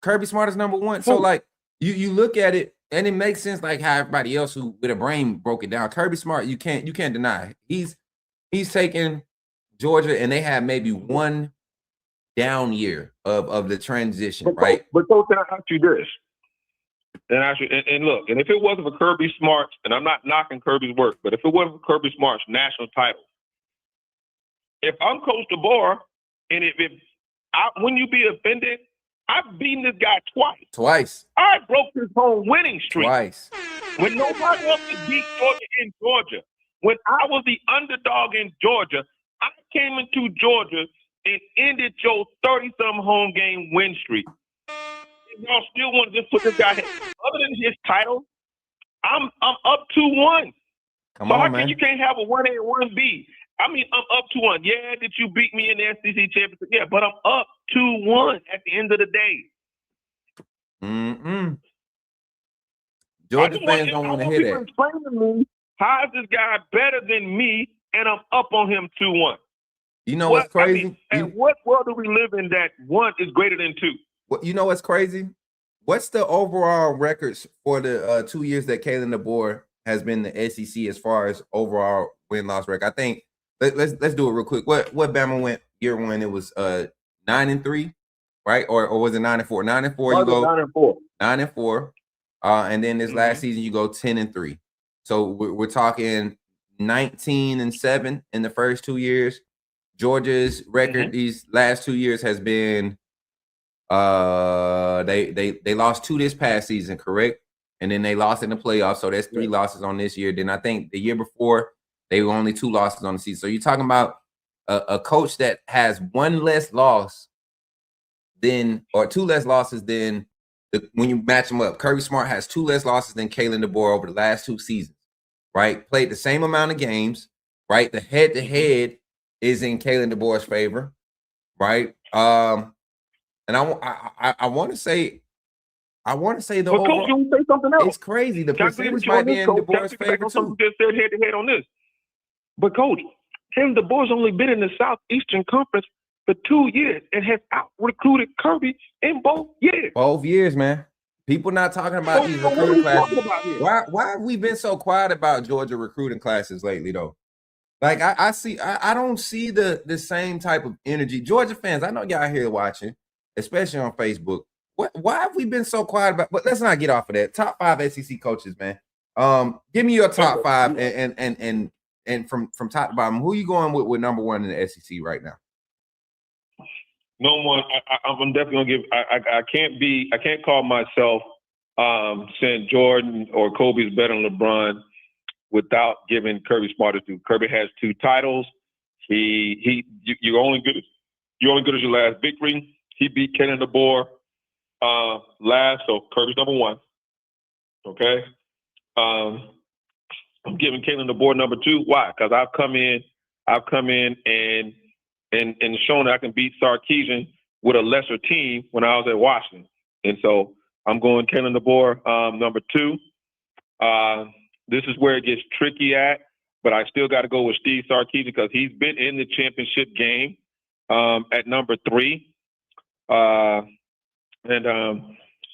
Kirby Smart is number 1. So, like, you look at it and it makes sense, like how everybody else who with a brain broke it down. Kirby Smart, you can't deny it. He's taken Georgia and they have maybe one down year of the transition, right? But Coach, can I ask you this? And look, and if it wasn't for Kirby Smart, and I'm not knocking Kirby's work, but if it wasn't for Kirby Smart's national title, if I'm Coach DeBoer, and wouldn't you be offended I've beaten this guy twice. Twice. I broke his home winning streak. Twice. When nobody else could beat Georgia in Georgia. When I was the underdog in Georgia, I came into Georgia and ended your 30-some home game win streak. And y'all still want to just put this guy ahead. Other than his title, I'm up 2-1. Come So on, how man. can you can't have a 1A and 1B? I mean, I'm up 2-1. Yeah, did you beat me in the SEC championship? Yeah, but I'm up 2-1 at the end of the day. Georgia fans don't want to hear that. Explain to me, how is this guy better than me, and I'm up on him 2-1? You know what's crazy? And what world do we live in that 1 is greater than 2? You know what's crazy? What's the overall records for the 2 years that Kalen DeBoer has been the SEC as far as overall win-loss record? I think let's do it real quick. What Bama went year 1? It was 9-3, right? Or was it 9-4? 9-4. You go 9-4. 9-4. And then this last season you go 10-3. So we're talking 19-7 in the first 2 years. Georgia's record these last 2 years has been they lost 2 this past season, correct? And then they lost in the playoffs, so that's 3 losses on this year. Then I think the year before they were only 2 losses on the season. So you're talking about a coach that has 1 less loss than, or 2 less losses than when you match them up. Kirby Smart has 2 less losses than Kalen DeBoer over the last 2 seasons, right? Played the same amount of games, right? The head-to-head is in Kalen DeBoer's favor, right? And I want to say the But Coach, you say something else. It's crazy. The percentage might be in DeBoer's favor too. Just said head-to-head on this. But Coach, Kalen DeBoer's only been in the Southeastern Conference for 2 years and has out-recruited Kirby in both years. Both years, man. People not talking about these recruiting classes. Why have we been so quiet about Georgia recruiting classes lately, though? Like I don't see the same type of energy. Georgia fans, I know y'all here watching, especially on Facebook. Why have we been so quiet about? But let's not get off of that. Top 5 SEC coaches, man. Give me your top 5 and from top to bottom, who you going with number 1 in the SEC right now? No one. I'm definitely gonna give. I can't call myself saying Jordan or Kobe's better than LeBron without giving Kirby Smart a due. Kirby has 2 titles. You're only good as your last victory. He beat Kalen DeBoer last, so Kirby's number 1. Okay. I'm giving Kalen DeBoer number 2. Why? Because I've come in and shown that I can beat Sarkisian with a lesser team when I was at Washington. And so I'm going Kalen DeBoer number 2. This is where it gets tricky at, but I still got to go with Steve Sarkisian because he's been in the championship game at number 3. And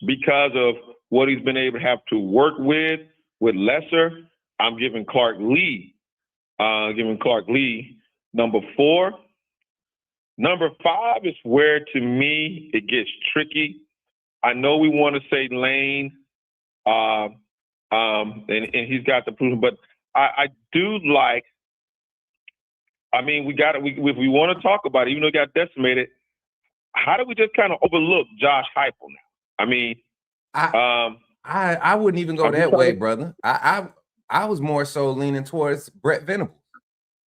because of what he's been able to have to work with lesser, I'm giving Clark Lee. Number 4. Number 5 is where, to me, it gets tricky. I know we want to say Lane, and he's got the proven, but I do like. I mean, if we want to talk about it, even though it got decimated, how do we just kind of overlook Josh Heupel now? I mean, I wouldn't even go that way, brother. I was more so leaning towards Brett Venables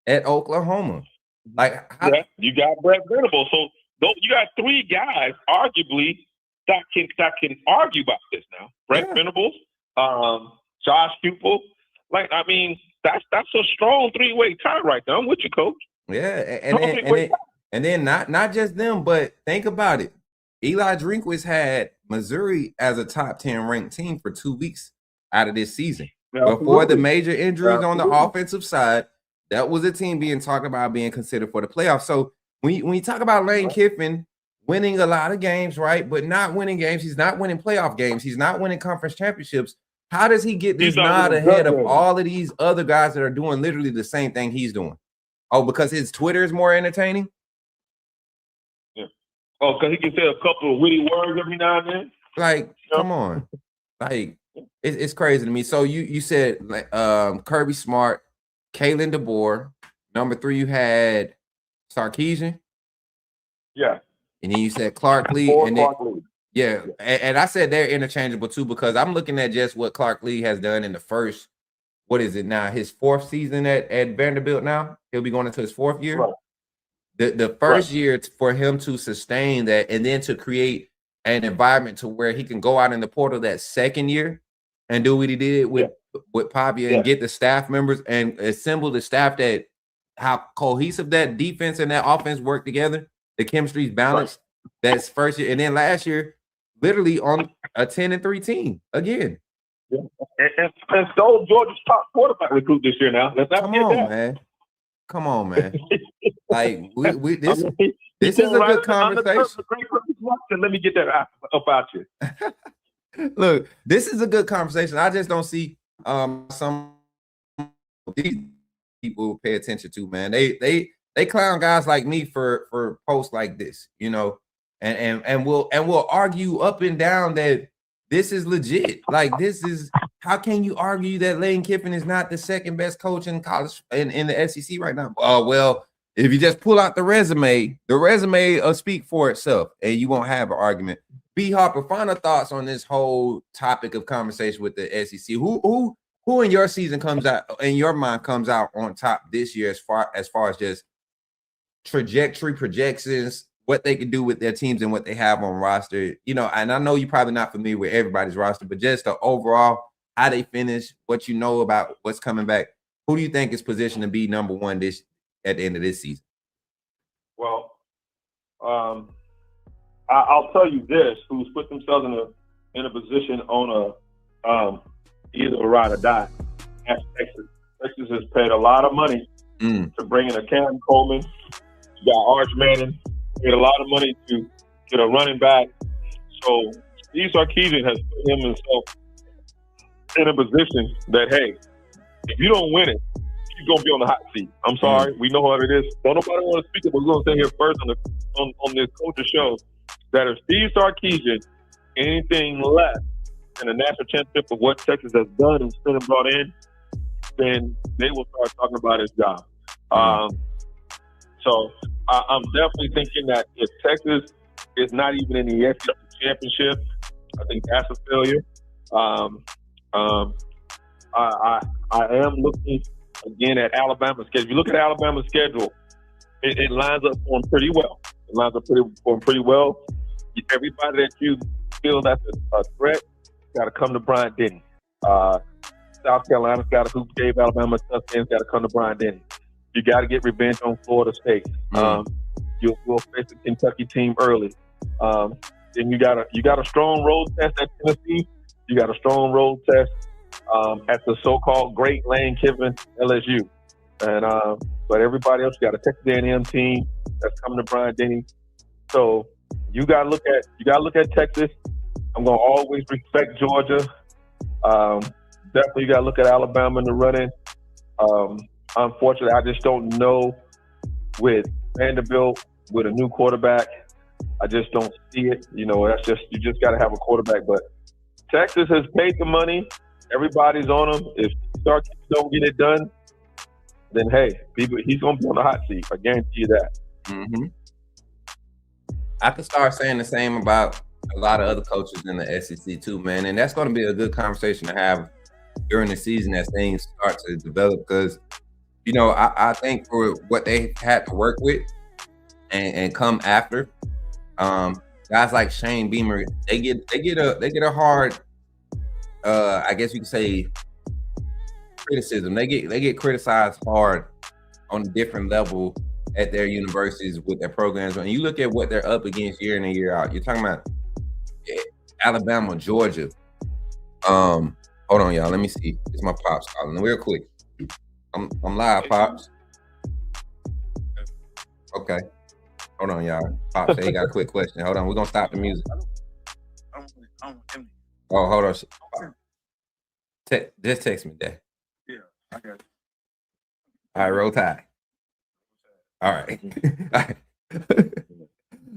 at Oklahoma. You got Brett Venables, so you got 3 guys, arguably, that can argue about this now. Brett Venables, Josh Heupel. That's a strong 3-way tie right there. I'm with you, Coach. Yeah, and then not just them, but think about it. Eli Drinkwitz had Missouri as a top 10 ranked team for 2 weeks out of this season. Before the major injuries on the offensive side, that was a team being talked about being considered for the playoffs. So when you talk about Lane Kiffin winning a lot of games, right, but not winning games, he's not winning playoff games, he's not winning conference championships. How does he get this nod ahead of all of these other guys that are doing literally the same thing he's doing? Oh, because his Twitter is more entertaining? Yeah. Oh, because he can say a couple of witty words every now and then? Like, come on. Like, it's crazy to me. So you said Kirby Smart, Kalen DeBoer. Number 3, you had Sarkisian. Yeah. And then you said Clark Lee. Yeah, and I said they're interchangeable too because I'm looking at just what Clark Lee has done in the first. What is it now? His 4th season at Vanderbilt. Now he'll be going into his 4th year. Right. The first year for him to sustain that and then to create an environment to where he can go out in the portal that second year and do what he did with Pavia and get the staff members and assemble the staff that how cohesive that defense and that offense work together. The chemistry's balanced. That's first year. And then last year, literally on a 10-3 team again. Yeah. And stole Georgia's top quarterback recruit this year now. Let's not Come forget on, that. man. Come on, man. Like this is a good conversation. Let me get that about you. Look, this is a good conversation. I just don't see some of these people pay attention to, man. They clown guys like me for posts like this, you know, and we'll argue up and down that this is legit. Like this is how can you argue that Lane Kiffin is not the second best coach in college in the SEC right now? Well, if you just pull out the resume will speak for itself, and you won't have an argument. B. Harper, final thoughts on this whole topic of conversation with the SEC. Who in your season comes out in your mind comes out on top this year as far as just trajectory projections, what they can do with their teams and what they have on roster, you know, and I know you're probably not familiar with everybody's roster, but just the overall, how they finish, what you know about what's coming back. Who do you think is positioned to be number one at the end of this season? Well, I'll tell you this: who's put themselves in a position on either a ride or die. That's Texas. Texas has paid a lot of money to bring in a Cam Coleman. You got Arch Manning. Paid a lot of money to get a running back. So Steve Sarkisian has put himself in a position that, hey, if you don't win it, you're going to be on the hot seat. I'm sorry. We know what it is. Don't nobody want to speak it, but we're going to say here first on this coach's show that if Steve Sarkisian anything less than a national championship of what Texas has done and still brought in, then they will start talking about his job. So I'm definitely thinking that if Texas is not even in the SEC championship, I think that's a failure. I am looking again at Alabama's schedule. If you look at Alabama's schedule, it lines up for them pretty well. It lines up for them pretty well. Everybody that you feel that's a threat got to come to Bryant-Denny. South Carolina's got to who gave Alabama a tough game. Got to come to Bryant-Denny. You got to get revenge on Florida State. You'll face the Kentucky team early. Then you got a strong road test at Tennessee. You got a strong road test at the so-called great Lane Kiffin LSU. And but everybody else, you got a Texas A&M team that's coming to Bryant-Denny. So you got to look at Texas. I'm gonna always respect Georgia. Definitely, you got to look at Alabama in the running. Unfortunately, I just don't know with Vanderbilt with a new quarterback. I just don't see it. You know, you just got to have a quarterback. But Texas has paid the money. Everybody's on him. If Stark don't get it done, then hey, he's gonna be on the hot seat. I guarantee you that. I could start saying the same about a lot of other coaches in the SEC too, man. And that's going to be a good conversation to have during the season as things start to develop. Because, you know, I think for what they had to work with and come after, guys like Shane Beamer, they get a hard, I guess you could say, criticism. They get criticized hard on a different level at their universities with their programs. When you look at what they're up against year in and year out, you're talking about Alabama, Georgia. Hold on, y'all. Let me see. It's my pops calling real quick. I'm live, pops. Okay. Hold on, y'all. Pops say he got a quick question. Hold on. We're gonna stop the music. Oh, hold on. Just text me, Dad. Yeah, I got it. All right, roll tide. All right.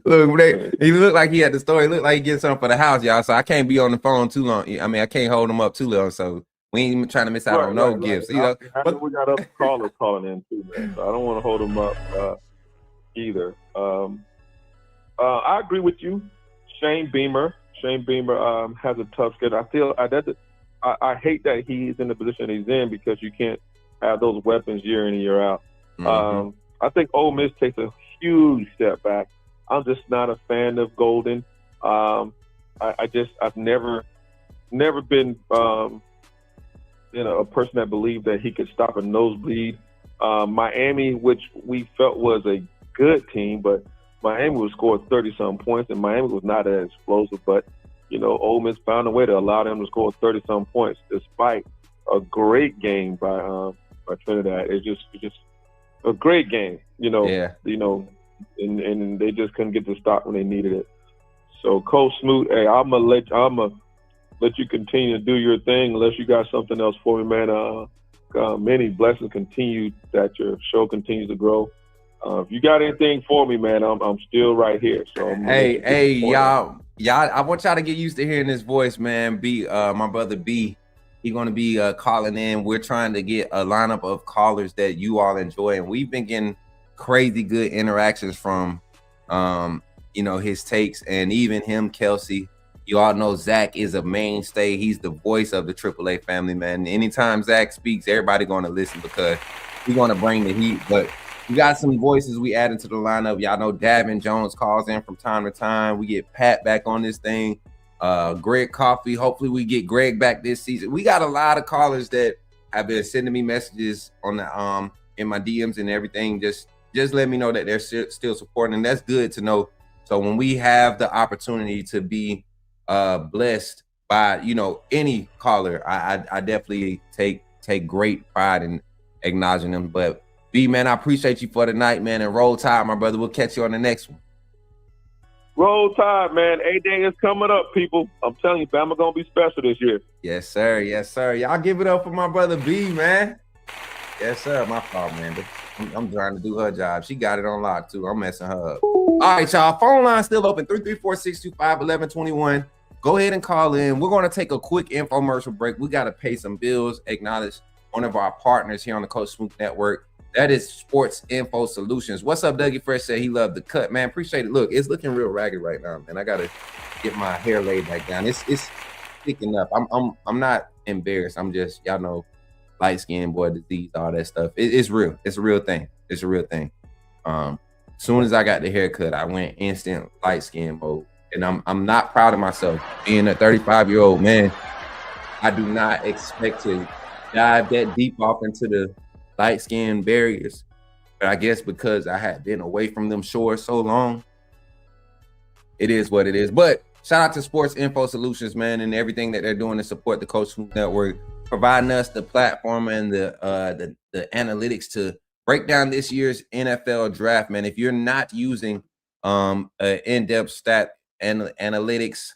Look, he looked like he had the story. He looked like he getting something for the house, y'all. So I can't be on the phone too long. I mean, I can't hold him up too long. So we ain't even trying to miss out on no gifts. You know, but we got other callers calling in too, man. So I don't want to hold them up either. I agree with you. Shane Beamer Shane Beamer has a tough schedule. I hate that he's in the position he's in because you can't have those weapons year in and year out. I think Ole Miss takes a huge step back. I'm just not a fan of Golden. I've never been a person that believed that he could stop a nosebleed. Miami, which we felt was a good team, but Miami would score 30-some points, and Miami was not as explosive. But, Ole Miss found a way to allow them to score 30-some points despite a great game by Trinidad. It's just a great game, and they just couldn't get the stop when they needed it. So, Coach Smoot, hey, I'm gonna let you continue to do your thing unless you got something else for me, man. Many blessings continue that your show continues to grow. If you got anything for me, man, I'm still right here. So hey, y'all, I want y'all to get used to hearing this voice, man. My brother B, he's gonna be calling in. We're trying to get a lineup of callers that you all enjoy, and we've been getting crazy good interactions from, his takes, and even him, Kelsey. You all know Zach is a mainstay. He's the voice of the AAA family, man. Anytime Zach speaks, everybody going to listen because he's going to bring the heat. But we got some voices we add into the lineup. Y'all know Davin Jones calls in from time to time. We get Pat back on this thing. Greg Coffey. Hopefully we get Greg back this season. We got a lot of callers that have been sending me messages on the in my DMs and everything. Just let me know that they're still supporting, and that's good to know. So when we have the opportunity to be blessed by any caller, I definitely take great pride in acknowledging them. But B, man, I appreciate you for the night, man, and roll tide, my brother. We'll catch you on the next one. Roll tide, man. A-Day is coming up, people. I'm telling you, Bama gonna be special this year. Yes, sir. Y'all give it up for my brother B, man. Yes, sir. My fault, man. I'm trying to do her job. She got it on lock too. I'm messing her up. All right, y'all. Phone line still open. 334-625-1121. Go ahead and call in. We're going to take a quick infomercial break. We got to pay some bills, acknowledge one of our partners here on the Coach Smook Network. That is Sports Info Solutions. What's up, Dougie Fresh said he loved the cut, man. Appreciate it. Look, it's looking real ragged right now, man. I got to get my hair laid back down. It's thick enough. I'm not embarrassed. I'm just, y'all know, light skin, boy, disease, all that stuff. It's real. It's a real thing. It's a real thing. Soon as I got the haircut, I went instant light skin mode. And I'm not proud of myself being a 35-year-old man. I do not expect to dive that deep off into the light skin barriers. But I guess because I had been away from them shores so long, it is what it is. But shout out to Sports Info Solutions, man, and everything that they're doing to support the Coach Smook Network, providing us the platform and the analytics to break down this year's NFL draft, man. If you're not using an in-depth stat analytics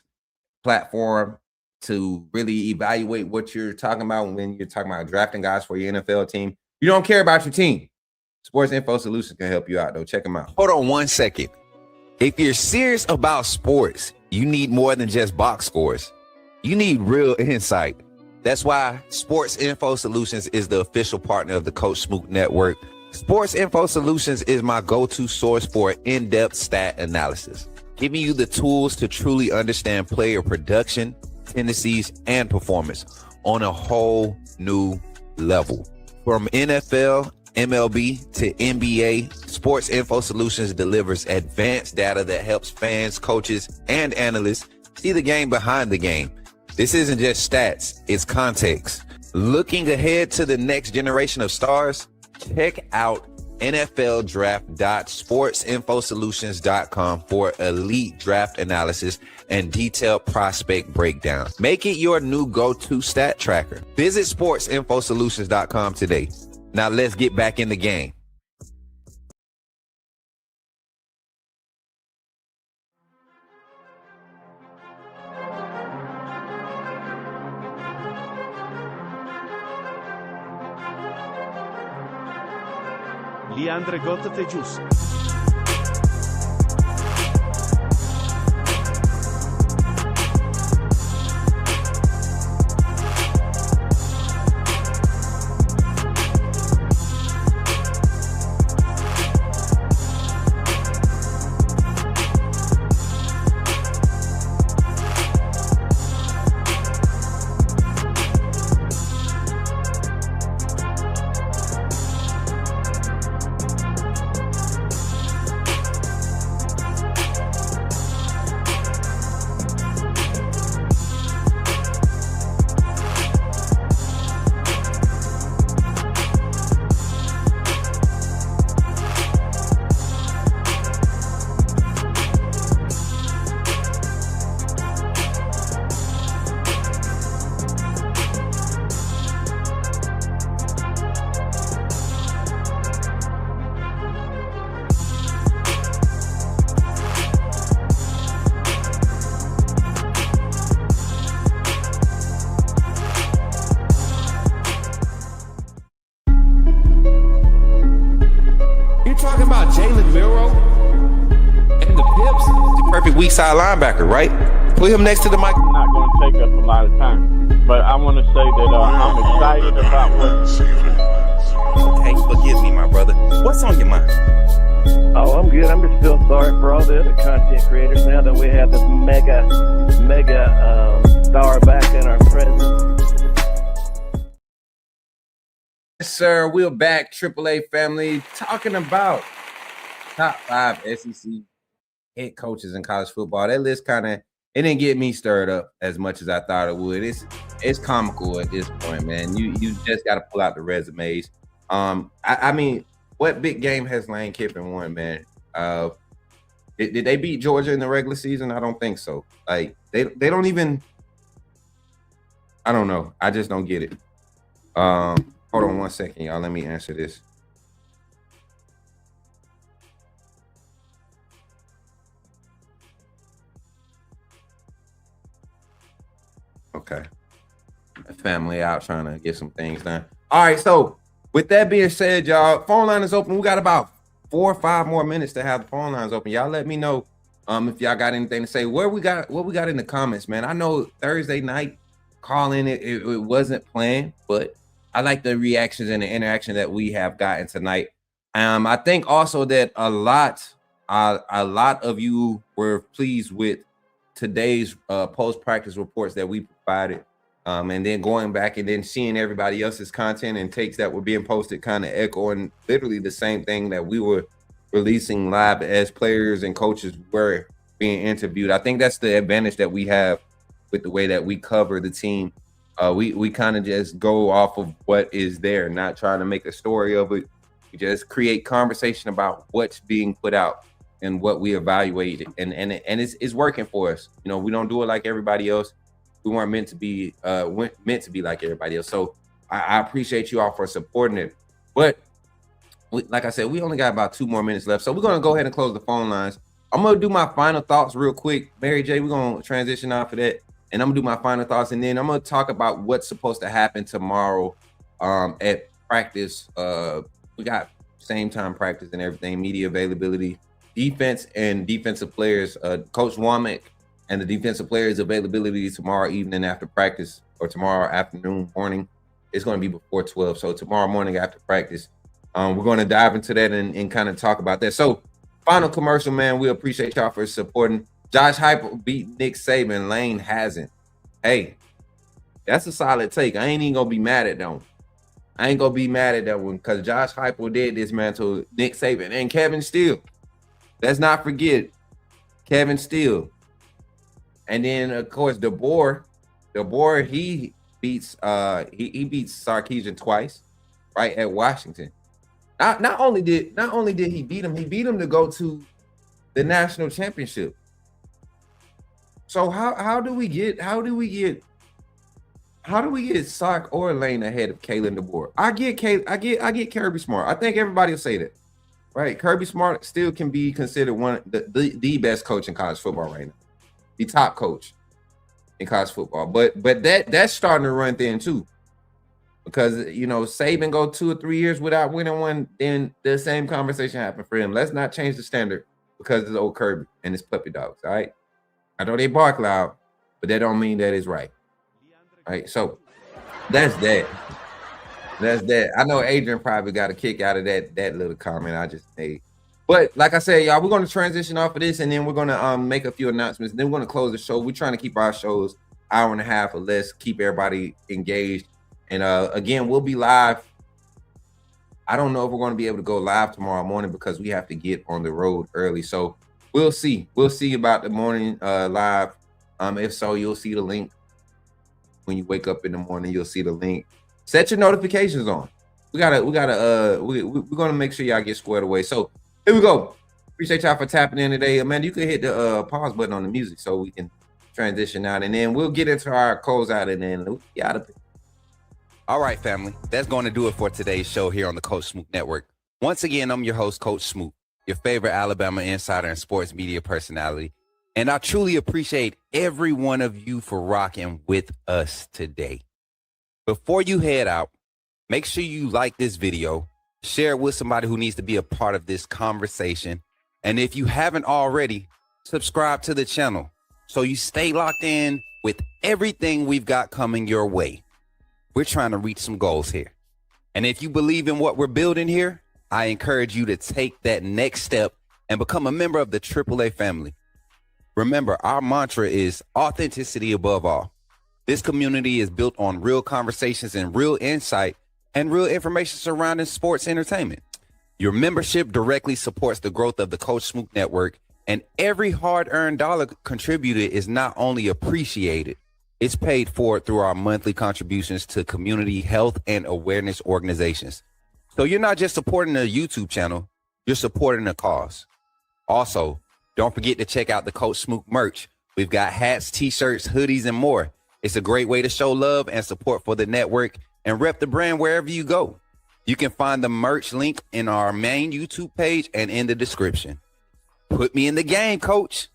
platform to really evaluate what you're talking about when you're talking about drafting guys for your NFL team, you don't care about your team, Sports Info Solutions can help you out, though. Check them out. Hold on 1 second. If you're serious about sports, you need more than just box scores. You need real insight. That's why Sports Info Solutions is the official partner of the Coach Smook Network. Sports Info Solutions is my go-to source for in-depth stat analysis, giving you the tools to truly understand player production, tendencies, and performance on a whole new level. From NFL, MLB to NBA, Sports Info Solutions delivers advanced data that helps fans, coaches, and analysts see the game behind the game. This isn't just stats, it's context. Looking ahead to the next generation of stars? Check out nfldraft.sportsinfosolutions.com for elite draft analysis and detailed prospect breakdown. Make it your new go-to stat tracker. Visit sportsinfosolutions.com today. Now let's get back in the game. Leandre Gott Tejus. you talking about Jalen Milroe and the Pips? The perfect weak side linebacker, right? Put him next to the mic. Not going to take us a lot of time, but I want to say that I'm excited about what. Okay, forgive me, my brother. What's on your mind? Oh, I'm good. I'm just feel sorry for all the other content creators now that we have this mega star back in our presence. Yes, sir. We're back, AAA family, talking about top 5 SEC head coaches in college football. That list it didn't get me stirred up as much as I thought it would. It's comical at this point, man. You just got to pull out the resumes. I mean, what big game has Lane Kiffin won, man? Did they beat Georgia in the regular season? I don't think so. Like they don't even. I don't know. I just don't get it. Hold on 1 second, y'all. Let me answer this. Okay. Family out trying to get some things done. All right, so with that being said, y'all, phone line is open. We got about 4 or 5 more minutes to have the phone lines open. Y'all let me know if y'all got anything to say. What we got in the comments, man. I know Thursday night calling it wasn't planned, but I like the reactions and the interaction that we have gotten tonight. I think also that a lot of you were pleased with today's post-practice reports that we provided. And then going back and then seeing everybody else's content and takes that were being posted kind of echoing literally the same thing that we were releasing live as players and coaches were being interviewed. I think that's the advantage that we have with the way that we cover the team. We kind of just go off of what is there, not trying to make a story of it. We just create conversation about what's being put out and what we evaluate, and it's working for us. You know, we don't do it like everybody else. We weren't meant to be like everybody else. So I appreciate you all for supporting it. But like I said, we only got about 2 more minutes left, so we're gonna go ahead and close the phone lines. I'm gonna do my final thoughts real quick. Mary J, we're gonna transition off of that. And I'm gonna do my final thoughts, and then I'm gonna talk about what's supposed to happen tomorrow at practice. We got same time practice and everything, media availability, defense and defensive players. Coach Womack and the defensive players' availability tomorrow evening after practice, or tomorrow afternoon, morning. It's going to be before 12. So tomorrow morning after practice, we're going to dive into that and kind of talk about that. So final commercial, man. We appreciate y'all for supporting. Josh Heupel beat Nick Saban. Lane hasn't. Hey, that's a solid take. I ain't even gonna be mad at that one. I ain't gonna be mad at that one because Josh Heupel did this, man, to Nick Saban and Kevin Steele. Let's not forget Kevin Steele. And then of course DeBoer, he beats Sarkisian twice, right, at Washington. Not only did he beat him to go to the national championship. So how do we get Sark or Lane ahead of Kalen DeBoer? I get Kirby Smart. I think everybody will say that, right? Kirby Smart still can be considered one of the best coach in college football right now, the top coach in college football. But that's starting to run thin too, because you know Saban go 2 or 3 years without winning one, then the same conversation happened for him. Let's not change the standard because it's old Kirby and his puppy dogs. All right. I know they bark loud, but that don't mean that it's right. All right, so that's that. I know Adrian probably got a kick out of that little comment I just made. But like I said, y'all, we're going to transition off of this, and then we're going to make a few announcements. And then we're going to close the show. We're trying to keep our shows hour and a half or less, keep everybody engaged. And again, we'll be live. I don't know if we're going to be able to go live tomorrow morning because we have to get on the road early. So we'll see. We'll see about the morning live. If so, you'll see the link when you wake up in the morning. You'll see the link. Set your notifications on. We're gonna make sure y'all get squared away. So here we go. Appreciate y'all for tapping in today. Amanda, you can hit the pause button on the music so we can transition out, and then we'll get into our closeout, and then we'll get out of it. All right, family. That's going to do it for today's show here on the Coach Smook Network. Once again, I'm your host, Coach Smook, your favorite Alabama insider and sports media personality. And I truly appreciate every one of you for rocking with us today. Before you head out, make sure you like this video, share it with somebody who needs to be a part of this conversation. And if you haven't already, subscribe to the channel so you stay locked in with everything we've got coming your way. We're trying to reach some goals here. And if you believe in what we're building here, I encourage you to take that next step and become a member of the AAA family. Remember, our mantra is authenticity above all. This community is built on real conversations and real insight and real information surrounding sports entertainment. Your membership directly supports the growth of the Coach Smook Network, and every hard-earned dollar contributed is not only appreciated, it's paid for through our monthly contributions to community health and awareness organizations. So you're not just supporting a YouTube channel, you're supporting a cause. Also, don't forget to check out the Coach Smook merch. We've got hats, t-shirts, hoodies, and more. It's a great way to show love and support for the network and rep the brand wherever you go. You can find the merch link in our main YouTube page and in the description. Put me in the game, coach.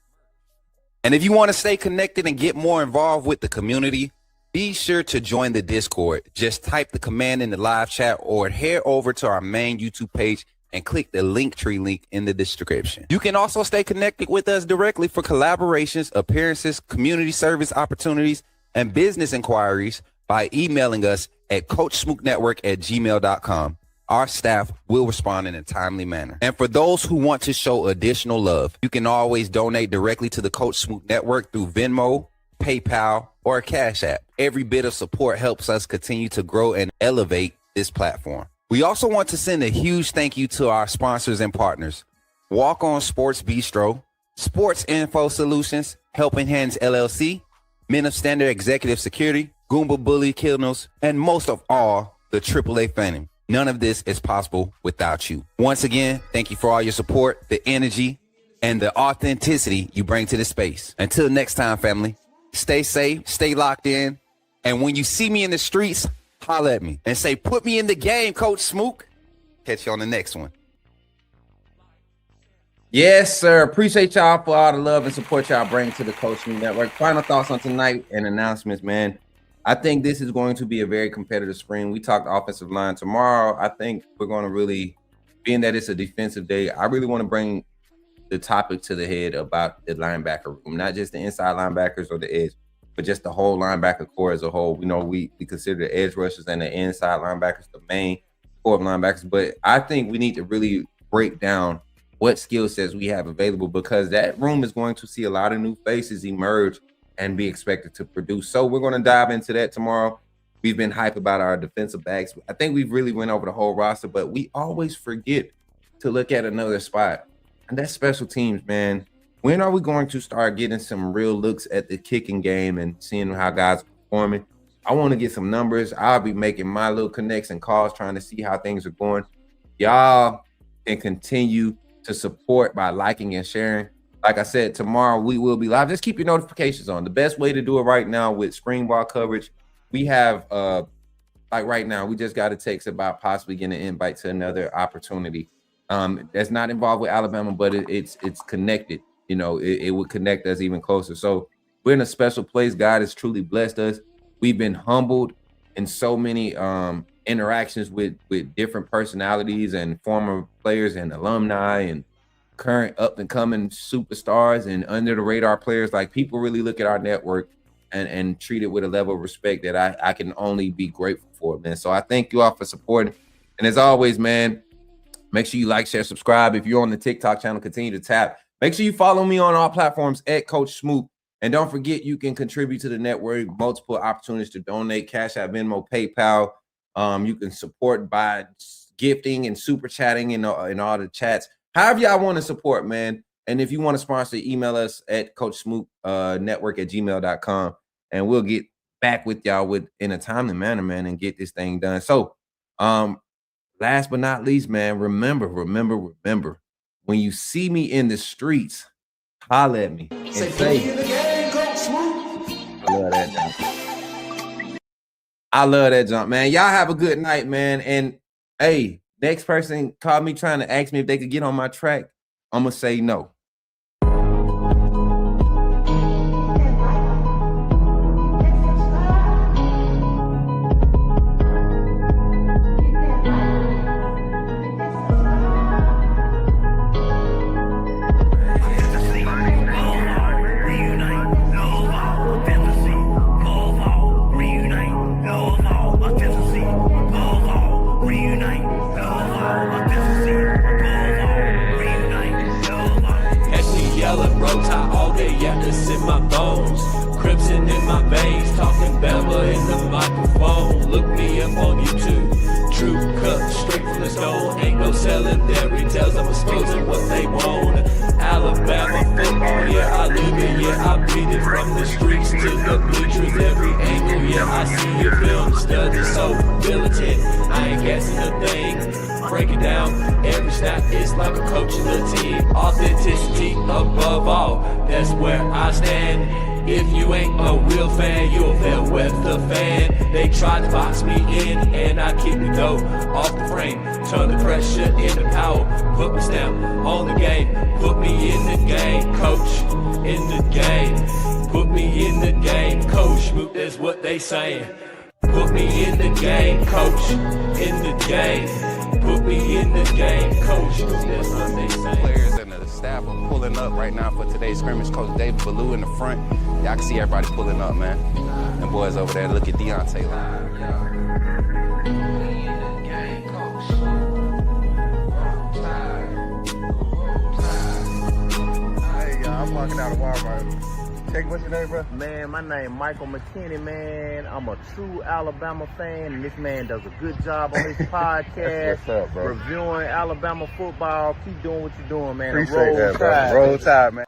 And if you want to stay connected and get more involved with the community, be sure to join the Discord. Just type the command in the live chat or head over to our main YouTube page and click the Linktree link in the description. You can also stay connected with us directly for collaborations, appearances, community service opportunities, and business inquiries by emailing us at coachsmooknetwork@gmail.com. Our staff will respond in a timely manner. And for those who want to show additional love, you can always donate directly to the Coach Smook Network through Venmo, PayPal, or a Cash App. Every bit of support helps us continue to grow and elevate this platform. We also want to send a huge thank you to our sponsors and partners: Walk On Sports Bistro, Sports Info Solutions, Helping Hands LLC, Men of Standard Executive Security, Goomba Bully Killnos, and most of all, the AAA family. None of this is possible without you. Once again, thank you for all your support, the energy, and the authenticity you bring to the space. Until next time, family, stay safe, stay locked in, and when you see me in the streets, holla at me and say, put me in the game, Coach Smook. Catch you on the next one. Yes, sir. Appreciate y'all for all the love and support y'all bring to the Coach Smook Network. Final thoughts on tonight and announcements, man. I think this is going to be a very competitive spring. We talked offensive line tomorrow. I think we're going to really, being that it's a defensive day, I really want to bring the topic to the head about the linebacker room, not just the inside linebackers or the edge, but just the whole linebacker core as a whole. We know we consider the edge rushers and the inside linebackers the main core of linebackers, but I think we need to really break down what skill sets we have available, because that room is going to see a lot of new faces emerge and be expected to produce. So we're going to dive into that tomorrow. We've been hyped about our defensive backs. I think we've really went over the whole roster, but we always forget to look at another spot, and that's special teams, man. When are we going to start getting some real looks at the kicking game and seeing how guys are performing? I want to get some numbers. I'll be making my little connects and calls, trying to see how things are going. Y'all can continue to support by liking and sharing. Like I said, tomorrow we will be live. Just keep your notifications on. The best way to do it right now with spring ball coverage, we have like right now, we just got a text about possibly getting an invite to another opportunity. That's not involved with Alabama, but it's connected. You know, it would connect us even closer. So we're in a special place. God has truly blessed us. We've been humbled in so many interactions with different personalities and former players and alumni and current up and coming superstars and under the radar players. Like, people really look at our network and treat it with a level of respect that I can only be grateful for, man. So I thank you all for supporting. And as always, man, make sure you like, share, subscribe. If you're on the TikTok channel, continue to tap. Make sure you follow me on all platforms at Coach Smook. And don't forget, you can contribute to the network, multiple opportunities to donate, Cash App, Venmo, PayPal. You can support by gifting and super chatting in all the chats. However y'all want to support, man. And if you want to sponsor, email us at coachsmooknetwork@gmail.com, and we'll get back with y'all in a timely manner, man, and get this thing done. So, last but not least, man, remember, when you see me in the streets, holla at me. And say, I love that jump. I love that jump, man. Y'all have a good night, man. And hey, next person called me trying to ask me if they could get on my track, I'm going to say no. in my veins, talking Bama in the microphone. Look me up on YouTube. True cut, straight from the stone. Ain't no selling fairy tales, I'm exposing what they want. Alabama football, yeah, I live it, yeah, I breathe it. From the streets to the bleachers, every angle, yeah, I see it. Film study, so militant, I ain't guessing a thing. Break it down, every snap is like a coach of the team. Authenticity above all, that's where I stand. If you ain't a real fan, you'll fail with the fan. They tried to box me in, and I keep it though off the frame. Turn the pressure into power, put my stamp on the game. Put me in the game, coach, in the game. Put me in the game, coach, Smook, that's what they saying. Put me in the game, coach, in the game. Put me in the game, coach, Smook, that's what they saying. Players and the staff are pulling up right now for today's scrimmage. Coach David Ballou in the front. Y'all can see everybody pulling up, man. Them boys over there, look at Deontay. Hey, I'm walking out of Walmart. Take what's your name, bro? Man, my name Michael McKinney, man. I'm a true Alabama fan, and this man does a good job on his podcast. What's up, bro? Reviewing Alabama football. Keep doing what you're doing, man. Appreciate that, bro. Roll Tide, man.